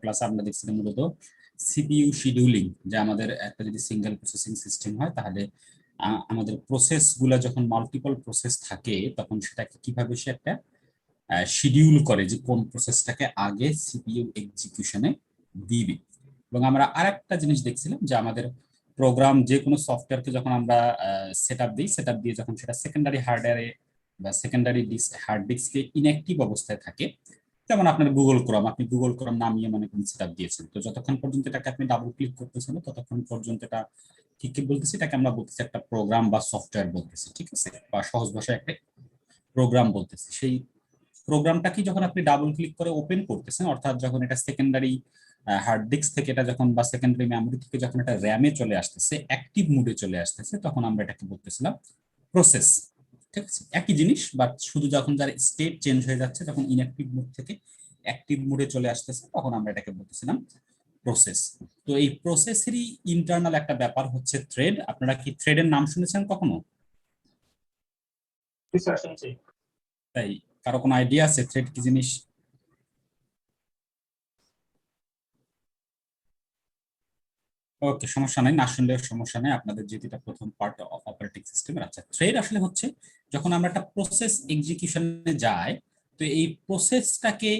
ক্লাসে আমরা দেখছিলাম মূলত সিপিইউ শিডিউলিং, যে আমাদের একটা যদি সিঙ্গেল প্রসেসিং সিস্টেম হয় তাহলে আমাদের প্রসেস গুলা যখন মাল্টিপল প্রসেস থাকে তখন সেটাকে কিভাবে সে একটা শিডিউল করে যে কোন প্রসেসটাকে আগে সিপিইউ এক্সিকিউশনে দিবে। এবং আমরা আরেকটা জিনিস দেখছিলাম যে আমাদের প্রোগ্রাম যে কোনো সফটওয়্যারকে যখন আমরা সেটআপ দিই, সেটআপ দিয়ে যখন সেটা সেকেন্ডারি হার্ডওয়্যারে বা সেকেন্ডারি হার্ড ডিস্কে ইনঅ্যাক্টিভ অবস্থায় থাকে, যেমন আপনার গুগল ক্রোম, আপনি গুগল ক্রোম নামিয়ে মনে করেন সেটআপ দিয়েছেন, তো যতক্ষণ পর্যন্ত এটাকে আপনি ডাবল ক্লিক করতেছেন ততক্ষণ পর্যন্ত এটা কি কি বলতেছি, এটাকে আমরা বলতেছি একটা প্রোগ্রাম বা সফটওয়্যার বলতেছি, ঠিক আছে, বা সহজ ভাষায় একটা প্রোগ্রাম বলতেছি। সেই প্রোগ্রামটা কি যখন আপনি ডাবল ক্লিক করে ওপেন করতেছেন, অর্থাৎ যখন এটা সেকেন্ডারি হার্ড ডিস্ক থেকে এটা যখন বা সেকেন্ডারি মেমোরি থেকে যখন এটা র্যামে চলে আসতেছে, অ্যাক্টিভ মোডে চলে আসতেছে, তখন আমরা এটাকে বলতেছিলাম প্রসেস। ঠিক আছে, একই জিনিস, বাট শুধু যখন যার স্টেট চেঞ্জ হয়ে যাচ্ছে, যখন ইনঅ্যাক্টিভ মোড থেকে অ্যাক্টিভ মোডে চলে আসতেছে, তখন আমরা এটাকে বলতেছিলাম প্রসেস। তো এই প্রসেসেরই ইন্টারনাল একটা ব্যাপার হচ্ছে থ্রেড। আপনারা কি থ্রেডের নাম শুনেছেন কখনো? তাই কারো কোনো আইডিয়া আছে থ্রেড কি জিনিস? ওকে, সমস্যা নাই, না শুনলেও সমস্যা নাই, আপনাদের যেহেতু এটা প্রথম পার্ট অফ অপারেটিং সিস্টেমের। আচ্ছা, থ্রেড আসলে হচ্ছে যখন আমরা একটা প্রসেস এক্সিকিউশনে যাই, তো এই প্রসেসটাকে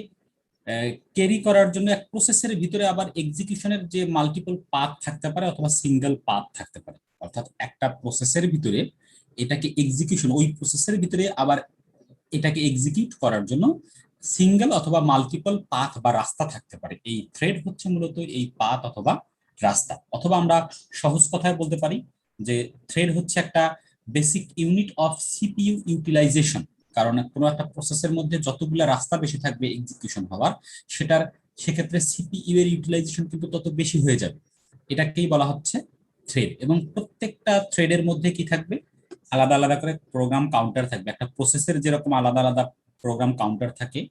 ক্যারি করার জন্য এক প্রসেসের ভিতরে আবার এক্সিকিউশনের যে মাল্টিপল পাথ থাকতে পারে অথবা সিঙ্গেল পাথ থাকতে পারে, অর্থাৎ একটা প্রসেসের ভিতরে এটাকে এক্সিকিউশন, ওই প্রসেসের ভিতরে আবার এটাকে এক্সিকিউট করার জন্য সিঙ্গেল অথবা মাল্টিপল পাথ বা রাস্তা থাকতে পারে। এই থ্রেড হচ্ছে মূলত এই পাথ অথবা রাস্তা, অথবা আমরা সহজ কথায় বলতে পারি যে থ্রেড হচ্ছে একটা basic unit of CPU utilization. কারণ কোনো একটা প্রসেসের মধ্যে যতগুলো রাস্তা বেশি থাকবে এক্সিকিউশন হওয়ার, সেটার সেক্ষেত্রে সিপিইউ এর ইউটিলাইজেশন কিন্তু তত বেশি হয়ে যাবে। এটাকেই বলা হচ্ছে থ্রেড। এবং প্রত্যেকটা থ্রেডের মধ্যে কি থাকবে, আলাদা আলাদা করে প্রোগ্রাম কাউন্টার থাকবে। একটা প্রসেসের যেরকম আলাদা আলাদা প্রোগ্রাম কাউন্টার থাকে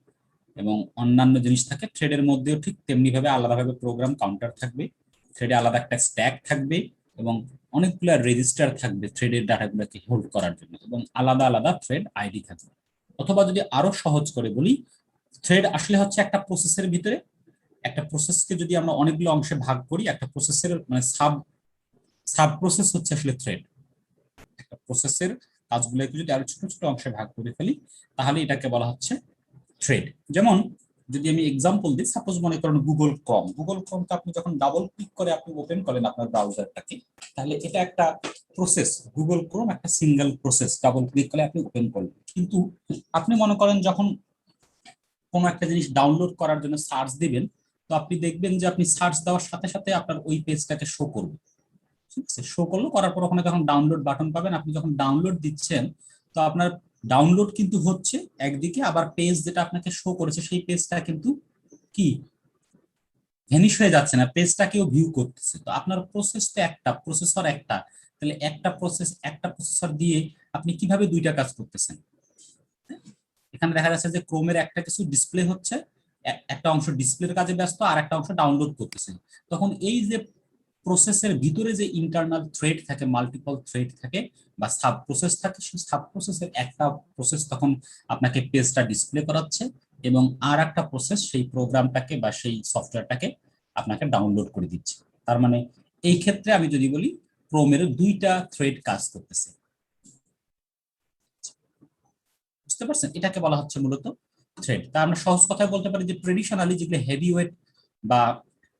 এবং অন্যান্য জিনিস থাকে, থ্রেডের মধ্যেও ঠিক তেমনি ভাবে আলাদাভাবে প্রোগ্রাম কাউন্টার থাকবে। থ্রেডে আলাদা একটা স্ট্যাক থাকবে এবং অনেকগুলো রেজিস্টার থাকবে থ্রেডের ডাটাগুলোকে হোল্ড করার জন্য, এবং আলাদা আলাদা থ্রেড আইডি থাকবে। অথবা যদি আরো সহজ করে বলি, থ্রেড আসলে হচ্ছে একটা প্রসেসের ভিতরে, একটা প্রসেসকে যদি আমরা অনেকগুলো অংশে ভাগ করি, একটা প্রসেসের মানে সাব সাব প্রসেস হচ্ছে আসলে থ্রেড। একটা প্রসেসের কাজগুলোকে যদি আরো ছোট ছোট অংশে ভাগ করে ফেলি, তাহলে এটাকে বলা হচ্ছে থ্রেড। যেমন যদি আমি এক্সাম্পল দিই, সাপোজ মনে করেন গুগল ক্রোম। গুগল ক্রোমকে আপনি যখন ডাবল ক্লিক করে আপনি ওপেন করেন আপনার ব্রাউজারটাকে, তাহলে এটা একটা প্রসেস। গুগল ক্রোম একটা সিঙ্গেল প্রসেস, ডাবল ক্লিক করে আপনি ওপেন করলেন। কিন্তু আপনি মনে করেন যখন কোনো একটা জিনিস ডাউনলোড করার জন্য সার্চ দিবেন, তো আপনি দেখবেন যে আপনি সার্চ দেওয়ার সাথে সাথে আপনার ওই পেজটাকে শো করবে। ঠিক আছে, শো করলো, করার পর ওখানে যখন ডাউনলোড বাটন পাবেন, আপনি যখন ডাউনলোড দিচ্ছেন, তো আপনার ডাউনলোড কিন্তু হচ্ছে একদিকে, আবার পেজ যেটা আপনাকে শো করেছে সেই পেজটা কিন্তু কি ভ্যানিশ হয়ে যাচ্ছে না, পেজটা কেউ ভিউ করতেছে। তো আপনার প্রসেস তো একটা, প্রসেসর একটা, তাহলে একটা প্রসেস একটা প্রসেসর দিয়ে আপনি কিভাবে দুইটা কাজ করতেছেন? এখানে দেখা যাচ্ছে যে ক্রোমের একটা কিছু ডিসপ্লে হচ্ছে, একটা অংশ ডিসপ্লের কাজে ব্যস্ত আর একটা অংশ ডাউনলোড করতেছে। তখন এই যে প্রসেসের ভিতরে যে ইন্টারনাল থ্রেড থাকে, মাল্টিপল থ্রেড থাকে বা সাব প্রসেস থাকে, সেই সাব প্রসেসের একটা প্রসেস তখন আপনাকে পেজটা ডিসপ্লে করাচ্ছে, এবং আর একটা প্রসেস সেই প্রোগ্রামটাকে বা সেই সফটওয়্যারটাকে আপনাকে ডাউনলোড করে দিচ্ছে। তার মানে এই ক্ষেত্রে আমি যদি বলি ক্রোমের দুইটা থ্রেড কাজ করতেছে। বুঝতে পারছেন, এটাকে বলা হচ্ছে মূলত থ্রেড। তা আমরা সহজ কথায় বলতে পারি যে ট্রেডিশনালি যেগুলো হেভি ওয়েট বা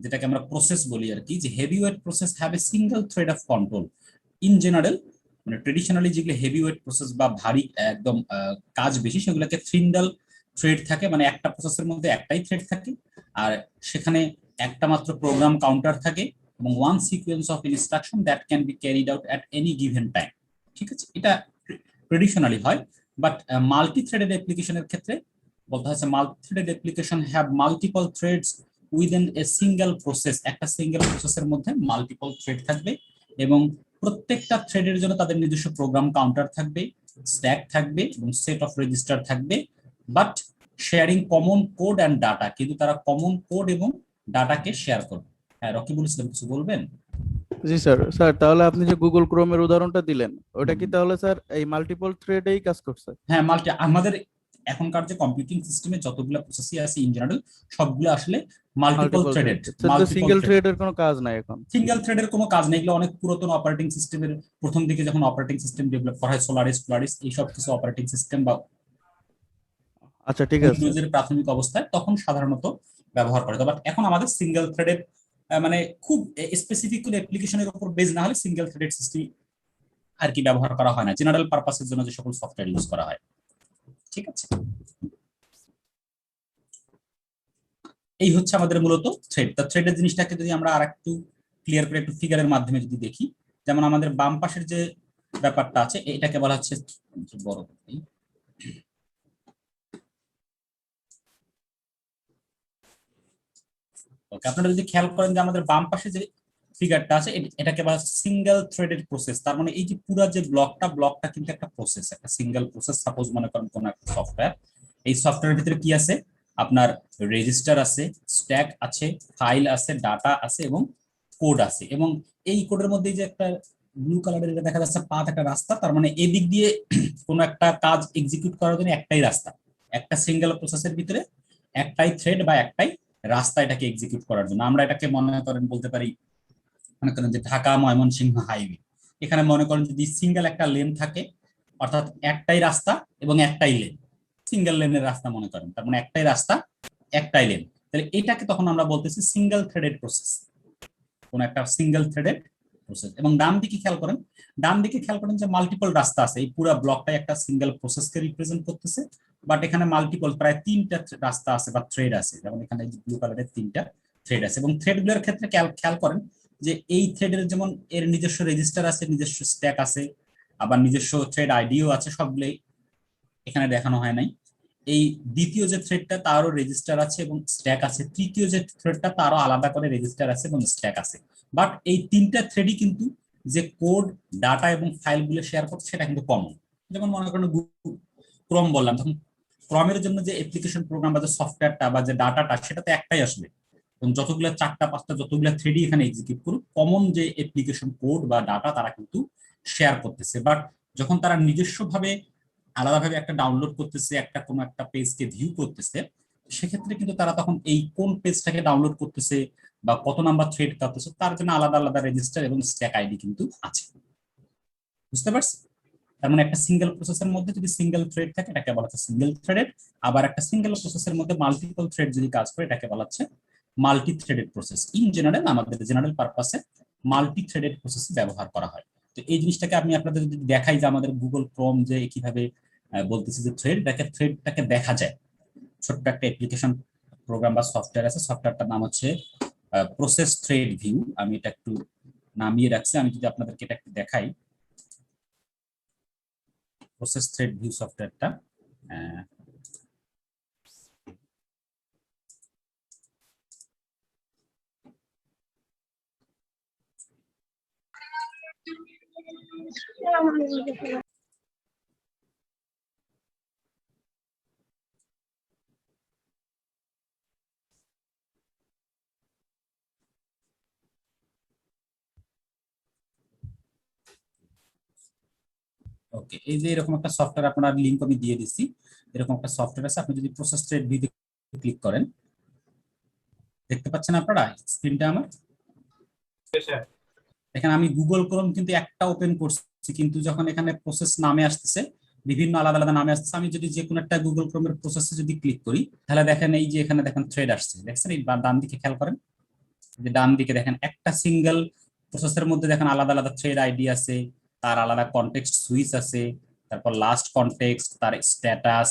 যেটাকে আমরা প্রসেস বলি আর কি, যে heavy weight process have a single thread of control in general. মানে ট্রেডিশনালি যেগুলো হেভি ওয়েট প্রসেস বা ভারী একদম কাজ বেশি, সেগুলোকে সিঙ্গেল থ্রেড থাকে, মানে একটা প্রসেসের মধ্যে একটাই থ্রেড থাকে, আর সেখানে একটা মাত্র প্রোগ্রাম কাউন্টার থাকে এবং one sequence of instruction that can be carried out at any given time. ঠিক আছে, এটা ট্রেডিশনালি হয়। বাট মাল্টি থ্রেডেড অ্যাপ্লিকেশনের ক্ষেত্রে বলতে হচ্ছে multi threaded application have multiple threads within a single process. একটা সিঙ্গেল প্রসেসের মধ্যে মাল্টিপল থ্রেড থাকবে এবং প্রত্যেকটা থ্রেডের জন্য তাদের নিজস্ব প্রোগ্রাম কাউন্টার থাকবে, স্ট্যাক থাকবে এবং সেট অফ রেজিস্টার থাকবে, but sharing common code and data. কিন্তু তারা কমন কোড এবং ডাটাকে শেয়ার করবে। হ্যাঁ, রকি বলেছিলাম, কিছু বলবেন? জি স্যার। স্যার তাহলে আপনি যে গুগল ক্রোমের উদাহরণটা দিলেন, ওটা কি তাহলে স্যার এই মাল্টিপল থ্রেডেই কাজ করছে? হ্যাঁ, আমাদের এখনকার যে কম্পিউটিং সিস্টেমে যতগুলো প্রসেসই আছে ইন জেনারেল সবগুলো আসলে মাল্টিপল মাল্টিপল থ্রেড, থ্রেডেড। তো মাল্টিপল সিঙ্গেল থ্রেড, থ্রেডের কোনো কাজ নাই এখন? সিঙ্গেল থ্রেডের কোনো কাজ নেই। এগুলো অনেক পুরাতন অপারেটিং সিস্টেমের প্রথম দিকে যখন অপারেটিং সিস্টেম ডেভেলপ করা হয়, সোলারিস প্লারিস এইসব কিছু অপারেটিং সিস্টেম বা আচ্ছা ঠিক আছে। উইন্ডোজের প্রাথমিক অবস্থায় তখন সাধারণত ব্যবহার করে। তবে এখন আমাদের সিঙ্গেল থ্রেডের মানে খুব স্পেসিফিক কোনো অ্যাপ্লিকেশনের উপর বেজ না হলে সিঙ্গেল থ্রেডেড সিস্টেম আর কি ব্যবহার করা হয় না, জেনারেল পারপাসের জন্য যে সকল সফটওয়্যার ইউজ করা হয়। ঠিক আছে, এই হচ্ছে আমাদের মূলত থ্রেড। তা থ্রেডের জিনিসটাকে যদি আমরা আরেকটু ক্লিয়ার করে একটু ফিগারের মাধ্যমে যদি দেখি, যেমন আমাদের বাম পাশের যে ব্যাপারটা আছে এটাকে বলা হচ্ছে বড়। ওকে, আপনারা যদি খেয়াল করেন যে আমাদের বাম পাশে যে ফিগারটা আছে এটাকে বলা হচ্ছে সিঙ্গেল থ্রেডেড প্রসেস। তার মানে এই যে পুরো যে ব্লকটা কিন্তু একটা প্রসেস, একটা সিঙ্গেল প্রসেস। সাপোজ মনে করেন কোন একটা সফটওয়্যার, এই সফটওয়্যারের ভিতরে কি আছে, আপনার রেজিস্টার আছে, স্ট্যাক আছে, ফাইল আছে, ডাটা আছে এবং কোড আছে। এবং এই কোডের মধ্যে যে একটা ব্লু কালারের এটা দেখা যাচ্ছে পাথ, একটা রাস্তা। তার মানে এদিক দিয়ে কোনো একটা কাজ এক্সিকিউট করার জন্য একটাই রাস্তা, একটা সিঙ্গেল প্রসেসের ভিতরে একটাই থ্রেড বা একটাই রাস্তা এটাকে এক্সিকিউট করার জন্য। আমরা এটাকে মনে করেন বলতে পারি, মনে করেন যে ঢাকা ময়মনসিংহ হাইওয়ে, এখানে মনে করেন যদি সিঙ্গেল একটা লেন থাকে, অর্থাৎ একটাই রাস্তা এবং একটাই লেন, সিঙ্গেল লেনের রাস্তা মনে করেন, তার মানে একটাই রাস্তা একটাই লেন, তাহলে এটাকে তখন আমরা বলতেছি সিঙ্গেল থ্রেডেড প্রসেস, কোন একটা সিঙ্গেল থ্রেডেড প্রসেস। এবং ডান দিকে খেয়াল করেন, যে মাল্টিপল রাস্তা আছে, এই পুরো ব্লকটাই একটা সিঙ্গেল প্রসেসকে রিপ্রেজেন্ট করতেছে। বাট এখানে মাল্টিপল প্রায় 3টা রাস্তা আছে বা থ্রেড আছে, যেমন এখানে ব্লু কালারের 3টা থ্রেড আছে। এবং থ্রেডগুলোর ক্ষেত্রে খেয়াল করেন যে এই থ্রেডের যেমন এর নিজস্ব রেজিস্টার আছে, নিজস্ব স্ট্যাক আছে, আবার নিজস্ব থ্রেড আইডিও আছে, সবগুলোই এখানে দেখানো হয় নাই। এই দ্বিতীয় যে থ্রেডটা তারও রেজিস্টার আছে এবং স্ট্যাক আছে, তৃতীয় যে থ্রেডটা তারও আলাদা করে রেজিস্টার আছে এবং স্ট্যাক আছে। বাট এই 3টা থ্রেডই কিন্তু যে কোড, ডাটা এবং ফাইলগুলো শেয়ার করছে সেটা কিন্তু কমন। যেমন মনে করেন ক্রোম বললাম, তখন ক্রমের জন্য যে অ্যাপ্লিকেশন প্রোগ্রাম বা যে সফটওয়্যারটা বা যে ডাটাটা সেটা তো একটাই আসবে, এবং যতগুলো 4টা 5টা যতগুলো থ্রেডই এখানে এক্সিকিউট করুক, কমন যে অ্যাপ্লিকেশন কোড বা ডাটা তারা কিন্তু শেয়ার করতেছে। বাট যখন তারা নিজস্বভাবে আলাদাভাবে একটা ডাউনলোড করতেছে, একটা কোনো একটা পেজকে ভিউ করতেছে, সেক্ষেত্রে কিন্তু তারা তখন এই কোন পেজটাকে ডাউনলোড করতেছে বা কত নাম্বার থ্রেড করতেছে তার জন্য আলাদা আলাদা রেজিস্টার এবং স্ট্যাক আইডি কিন্তু আছে। বুঝতে পারছি? তার মানে একটা সিঙ্গেল প্রসেসের মধ্যে যদি সিঙ্গেল থ্রেড থাকে এটাকে বলা হচ্ছে সিঙ্গেল থ্রেডেড। আবার একটা সিঙ্গেল প্রসেসের মধ্যে মাল্টিপল থ্রেড যদি কাজ করে এটাকে বলা হচ্ছে multi threaded process. In general আমাদের জেনারেল পারপাসে মাল্টি থ্রেডেড প্রসেস ব্যবহার করা হয়। তো এই জিনিসটাকে আমি আপনাদের যদি দেখাই যে আমাদের গুগল ক্রোম যে কিভাবে বলতেছি যে থ্রেডটাকে দেখা যায়, ছোট্ট একটা অ্যাপ্লিকেশন প্রোগ্রাম বা সফটওয়্যার আছে, সফটওয়্যারটার নাম হচ্ছে প্রসেস থ্রেড ভিউ। আমি এটা একটু নামিয়ে রাখছি, আমি যদি আপনাদেরকে এটা একটু দেখাই, প্রসেস থ্রেড ভিউ সফটওয়্যারটা ওকে, এই যে এরকম একটা সফটওয়্যার, আপনার লিংক আমি দিয়ে দিচ্ছি, এরকম একটা সফটওয়্যার আছে। আপনি যদি প্রসেস থ্রেড ভিউ ক্লিক করেন, দেখতে পাচ্ছেন আপনারা স্ক্রিনটা আমার? এখানে আমি গুগল ক্রোম কিন্তু একটা ওপেন করছি, কিন্তু যখন এখানে প্রসেস নামে আসতেছে, বিভিন্ন আলাদা আলাদা নামে আসতেছে, আমি যদি যে কোনো একটা গুগল ক্রোমের প্রসেসে যদি ক্লিক করি, তাহলে দেখেন এই যে এখানে দেখেন থ্রেড আসছে, দেখছেন? এই ডান দিকে খেয়াল করেন, যে ডান দিকে দেখেন একটা সিঙ্গেল প্রসেসের মধ্যে দেখেন আলাদা আলাদা থ্রেড আইডি আছে, তার আলাদা কনটেক্সট সুইচ আছে, তারপর লাস্ট কনটেক্সট, তার স্ট্যাটাস,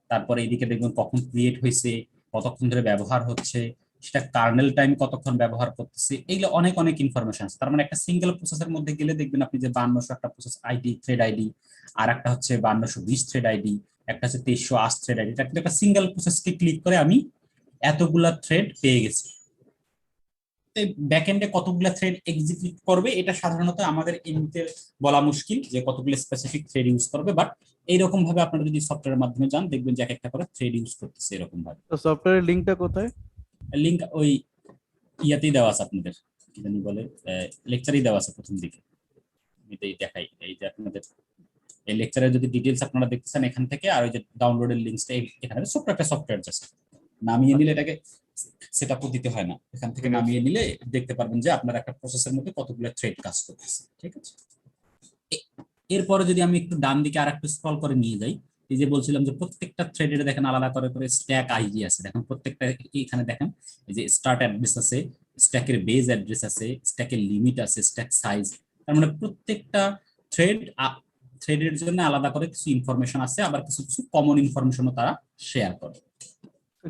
তারপর এইদিকে দেখবেন কখন ক্রিয়েট হয়েছে, কতক্ষণ ধরে ব্যবহার হচ্ছে, সেটা কার্নেল টাইম কতক্ষণ ব্যবহার করতেছে, এইগুলো অনেক অনেক ইনফরমেশন আছে। তার মানে একটা সিঙ্গেল প্রসেসের মধ্যে গেলে দেখবেন আপনি যে 5200 একটা প্রসেস আইডি থ্রেড আইডি, আর একটা হচ্ছে 5220 থ্রেড আইডি, একটা হচ্ছে 2308 থ্রেড আইডি। এটা কিন্তু একটা সিঙ্গেল প্রসেসকে ক্লিক করে আমি এতগুলা থ্রেড পেয়ে গেছি। ব্যাকএন্ডে কতগুলো থ্রেড এক্সিকিউট করবে এটা সাধারণত আমাদের এমনিতে বলা মুশকিল যে কতগুলো স্পেসিফিক থ্রেড ইউজ করবে, বাট এইরকম ভাবে আপনারা যদি সফটওয়্যারের মাধ্যমে যান দেখবেন যে এক একটা করে থ্রেড ইউজ করতেছে এরকম ভাবে। তো সফটওয়্যারের লিংকটা কোথায়? লিংক ওই ইয়াতেই দেওয়া আছে আপনাদের, কি জানি বলে, লেকচারেই দেওয়া আছে প্রথম দিকে। এটাই দেখাই, এই যে আপনাদের এই লেকচারের যদি ডিটেলস আপনারা দেখতে চান এখান থেকে, আর ওই যে ডাউনলোডের লিঙ্কটা এখানে, ছোট্ট একটা সফটওয়্যার জাস্ট নামিয়ে নিলে, এটাকে সেট আপও দিতে হয় না, এখান থেকে ঠিক আছে। নামিয়ে নিলে দেখতে পারবেন যে আপনার একটা প্রসেসের মধ্যে কতগুলো থ্রেড কাজ করতেছে। ঠিক আছে, এরপরে যদি আমি একটু ডান দিকে আর একটু স্ক্রল করে নিয়ে যাই, এই যে বলছিলাম যে প্রত্যেকটা থ্রেডের দেখেন আলাদা করে করে স্ট্যাক আইডি আছে, দেখেন প্রত্যেকটা এখানে দেখেন এই যে স্টার্ট অ্যাড্রেস আছে, স্ট্যাকের বেজ অ্যাড্রেস আছে, স্ট্যাকের লিমিট আছে, স্ট্যাক সাইজ। তার মানে প্রত্যেকটা থ্রেড থ্রেডের জন্য আলাদা করে কিছু ইনফরমেশন আছে, আবার কিছু কিছু কমন ইনফরমেশনও তারা শেয়ার করে।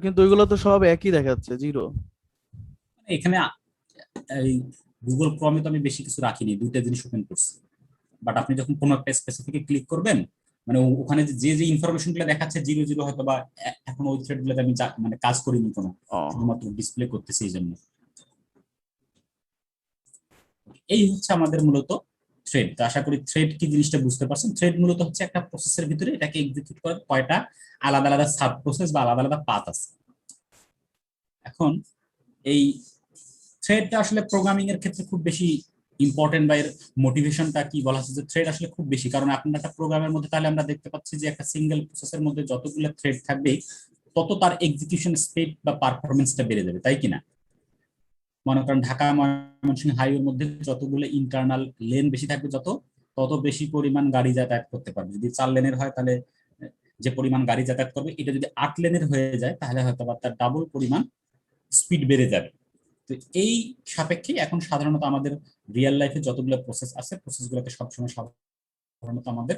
কিন্তু ওইগুলো তো সব একই দেখাচ্ছে, জিরো। এখানে এই গুগল ক্রমে তো আমি বেশি কিছু রাখিনি, দুইটা জিনিস ওপেন করছি, বাট আপনি যখন কোনো একটা স্পেসিফিকে ক্লিক করবেন, মানে ওখানে যে যে ইনফরমেশন গুলো দেখাচ্ছে জিরো জিরো, হয়তো বা এখন ওই থ্রেড গুলোতে আমি মানে কাজ করিনি কোনো, ও শুধুমাত্র ডিসপ্লে করতেছি এই জন্য। এই হচ্ছে আমাদের মূলত থ্রেড। তো আশা করি থ্রেড কি জিনিসটা বুঝতে পারছেন। থ্রেড মূলত হচ্ছে একটা প্রসেসের ভিতরে এটাকে এক্সিকিউট করার কয়টা আলাদা আলাদা সাব প্রসেস বা আলাদা আলাদা পাথ আছে। এখন এই থ্রেডটা আসলে প্রোগ্রামিং এর ক্ষেত্রে খুব বেশি ইম্পর্টেন্ট, বা এর মোটিভেশনটা কি বলা হচ্ছে যে থ্রেড আসলে খুব বেশি, কারণ আপনার একটা প্রোগ্রামের মধ্যে তাহলে আমরা দেখতে পাচ্ছি যে একটা সিঙ্গেল প্রসেসের মধ্যে যতগুলো থ্রেড থাকবে তত তার এক্সিকিউশন স্পিড বা পারফরমেন্সটা বেড়ে যাবে, তাই কিনা? মনে করেন ঢাকা ময়মনসিংহ হাইওয়ের মধ্যে যতগুলো ইন্টারনাল লেন বেশি থাকবে, তত বেশি পরিমাণ গাড়ি যাতায়াত করতে পারবে। যদি 4 লেনের হয় তাহলে যে পরিমাণ গাড়ি যাতায়াত করবে, এটা যদি 8 লেনের হয়ে যায় তাহলে হয়তো বা তার ডাবল পরিমাণ স্পিড বেড়ে যাবে। তো এই সাপেক্ষে এখন সাধারণত আমাদের রিয়েল লাইফে যতগুলো প্রসেস আছে, প্রসেসগুলোকে সবসময় সাধারণত আমাদের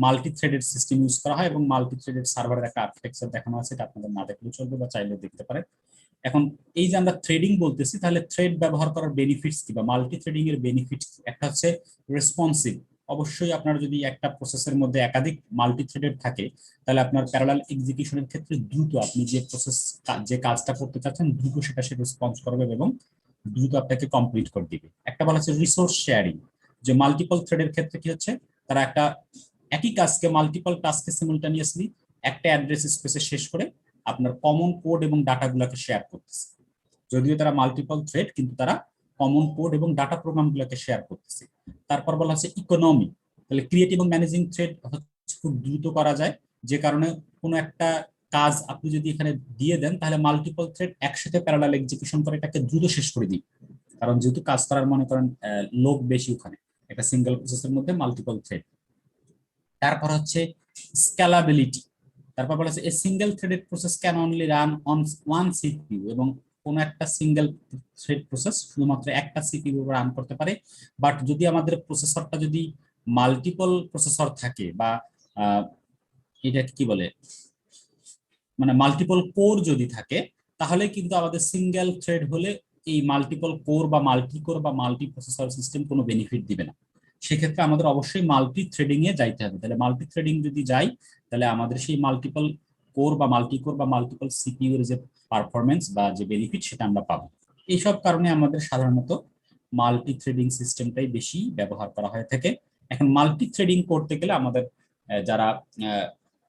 মাল্টি থ্রেডেড সিস্টেম ইউজ করা হয়, এবং মাল্টি থ্রেডেড সার্ভারের একটা আর্কিটেকচার দেখানো আছে, এটা আপনাদের না দেখলেও চলবে বা চাইলেও দেখতে পারেন। এখন এই যে আমরা থ্রেডিং বলতেছি, তাহলে থ্রেড ব্যবহার করার বেনিফিটস কি বা মাল্টি থ্রেডিং এর বেনিফিটস, একটা হচ্ছে রেসপন্সিভ। অবশ্যই আপনার যদি একটা প্রসেসের মধ্যে একাধিক মাল্টি থ্রেডেড থাকে, তাহলে আপনার প্যারালাল এক্সিকিউশনের ক্ষেত্রে দ্রুত আপনি যে প্রসেস যে কাজটা করতে চাচ্ছেন দ্রুত সেটা সে রেসপন্স করবে এবং দ্রুত আপনাকে কমপ্লিট করে দিবে। একটা বলা হচ্ছে রিসোর্স শেয়ারিং, যে মাল্টিপল থ্রেডের ক্ষেত্রে কি হচ্ছে, তারা একটা একই কাজকে মাল্টিপল টাস্কে সিমুলটেনিয়াসলি একটা অ্যাড্রেস স্পেসে শেষ করে আপনার কমন কোড এবং ডাটাগুলোকে শেয়ার করতেছে। যদিও তারা মাল্টিপল থ্রেড, কিন্তু তারা কমন কোড এবং ডাটা প্রোগ্রামগুলোকে শেয়ার করতেছে। তারপর বলা হচ্ছে ইকোনমি, তাহলে ক্রিয়েট এবং ম্যানেজিং থ্রেড হচ্ছে খুব দ্রুত করা যায়, যে কারণে কোনো একটা কাজ আপনি যদি এখানে দিয়ে দেন তাহলে মাল্টিপল থ্রেড একসাথে প্যারালাল এক্সিকিউশন করে এটাকে দ্রুত শেষ করে দিই, কারণ যেহেতু কাজ করার মনে করেন লোক বেশি ওখানে, একটা সিঙ্গেল প্রসেসের মধ্যে মাল্টিপল থ্রেড। তারপর হচ্ছে স্কেলাবিলিটি, তারপর বলা হচ্ছে a single threaded process can only run on one CPU, এবং কোন একটা সিঙ্গেল থ্রেড প্রসেস শুধুমাত্র একটা সিপিইউ রান করতে পারে। বাট যদি আমাদের প্রসেসরটা যদি মাল্টিপল প্রসেসর থাকে, বা এটা কি বলে, মানে মাল্টিপল কোর যদি থাকে, তাহলে কিন্তু আমাদের সিঙ্গেল থ্রেড হলে এই মাল্টিপল কোর বা মাল্টি কোর বা মাল্টি প্রসেসর সিস্টেম কোনো বেনিফিট দিবে না। সেক্ষেত্রে আমাদের অবশ্যই মাল্টি থ্রেডিং এ যাইতে হবে। তাহলে মাল্টি থ্রেডিং যদি যাই, তাহলে আমাদের সেই মাল্টিপল কোর বা মাল্টি কোর বা মাল্টিপল সিপিইউ এর যে পারফরমেন্স বা যে বেনিফিট সেটা আমরা পাবো। এইসব কারণে আমাদের সাধারণত মাল্টি থ্রেডিং সিস্টেমটাই বেশি ব্যবহার করা হয়ে থাকে। এখন মাল্টি থ্রেডিং করতে গেলে আমাদের যারা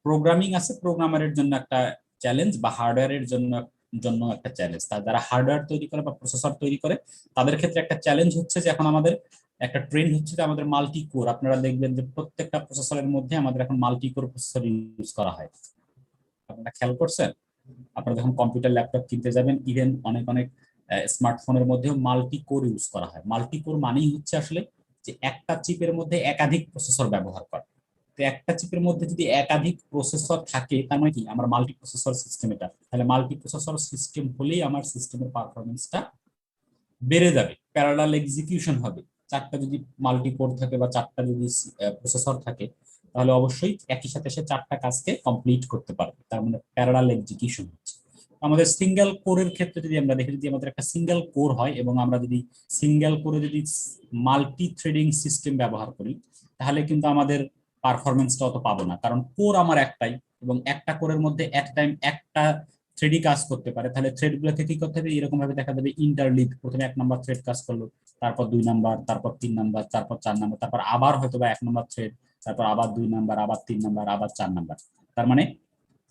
প্রোগ্রামিং আছে, প্রোগ্রামারের জন্য একটা চ্যালেঞ্জ, বা হার্ডওয়্যারের জন্য জন্য একটা চ্যালেঞ্জ। যারা হার্ডওয়্যার তৈরি করে বা প্রসেসর তৈরি করে, তাদের ক্ষেত্রে একটা চ্যালেঞ্জ হচ্ছে যে এখন আমাদের একটা ট্রেন্ড হচ্ছে যে আমাদের মাল্টি কোর। আপনারা দেখবেন যে প্রত্যেকটা প্রসেসরের মধ্যে আমাদের এখন মাল্টি কোর প্রসেসর ইউজ করা হয়। আপনারা খেয়াল করছেন, আপনারা যখন কম্পিউটার ল্যাপটপ কিনতে যাবেন, ইভেন অনেক অনেক স্মার্টফোনের মধ্যেও মাল্টি কোর ইউজ করা হয়। মাল্টি কোর মানেই হচ্ছে আসলে যে একটা চিপের মধ্যে একাধিক প্রসেসর ব্যবহার করা। তো একটা চিপের মধ্যে যদি একাধিক প্রসেসর থাকে, তার মানে কি আমার মাল্টি প্রসেসর সিস্টেম এটা, তাহলে মাল্টি প্রসেসর সিস্টেম হলেই আমার সিস্টেমের পারফরমেন্সটা বেড়ে যাবে, প্যারালাল এক্সিকিউশন হবে। চারটা যদি মাল্টি কোর থাকে বা চারটা যদি প্রসেসর থাকে, তাহলে অবশ্যই একই সাথে সে চারটা কাজকে কমপ্লিট করতে পারবে, তার মানে প্যারালাল এক্সিকিউশন হচ্ছে। আমাদের সিঙ্গেল কোরের ক্ষেত্রে যদি আমরা দেখি, যদি আমাদের একটা সিঙ্গেল কোর হয় এবং আমরা যদি সিঙ্গেল কোরে যদি মাল্টি থ্রেডিং সিস্টেম ব্যবহার করি, তাহলে কিন্তু আমাদের পারফরমেন্সটা অত পাবো না, কারণ কোর আমার একটাই, এবং একটা কোরের মধ্যে এট টাইম একটা থ্রেডই কাজ করতে পারে। তাহলে থ্রেড গুলোকে কি করতে হবে, এরকম ভাবে দেখা যাবে ইন্টারলিভ, প্রথমে 1 নম্বর থ্রেড কাজ করলো, তারপর 2 নম্বর, তারপর 3 নম্বর, তারপর 4 নম্বর, তারপর আবার হয়তো বা 1 নম্বর থ্রেড, তারপর আবার 2 নম্বর, আবার 3 নম্বর, আবার 4 নম্বর। তার মানে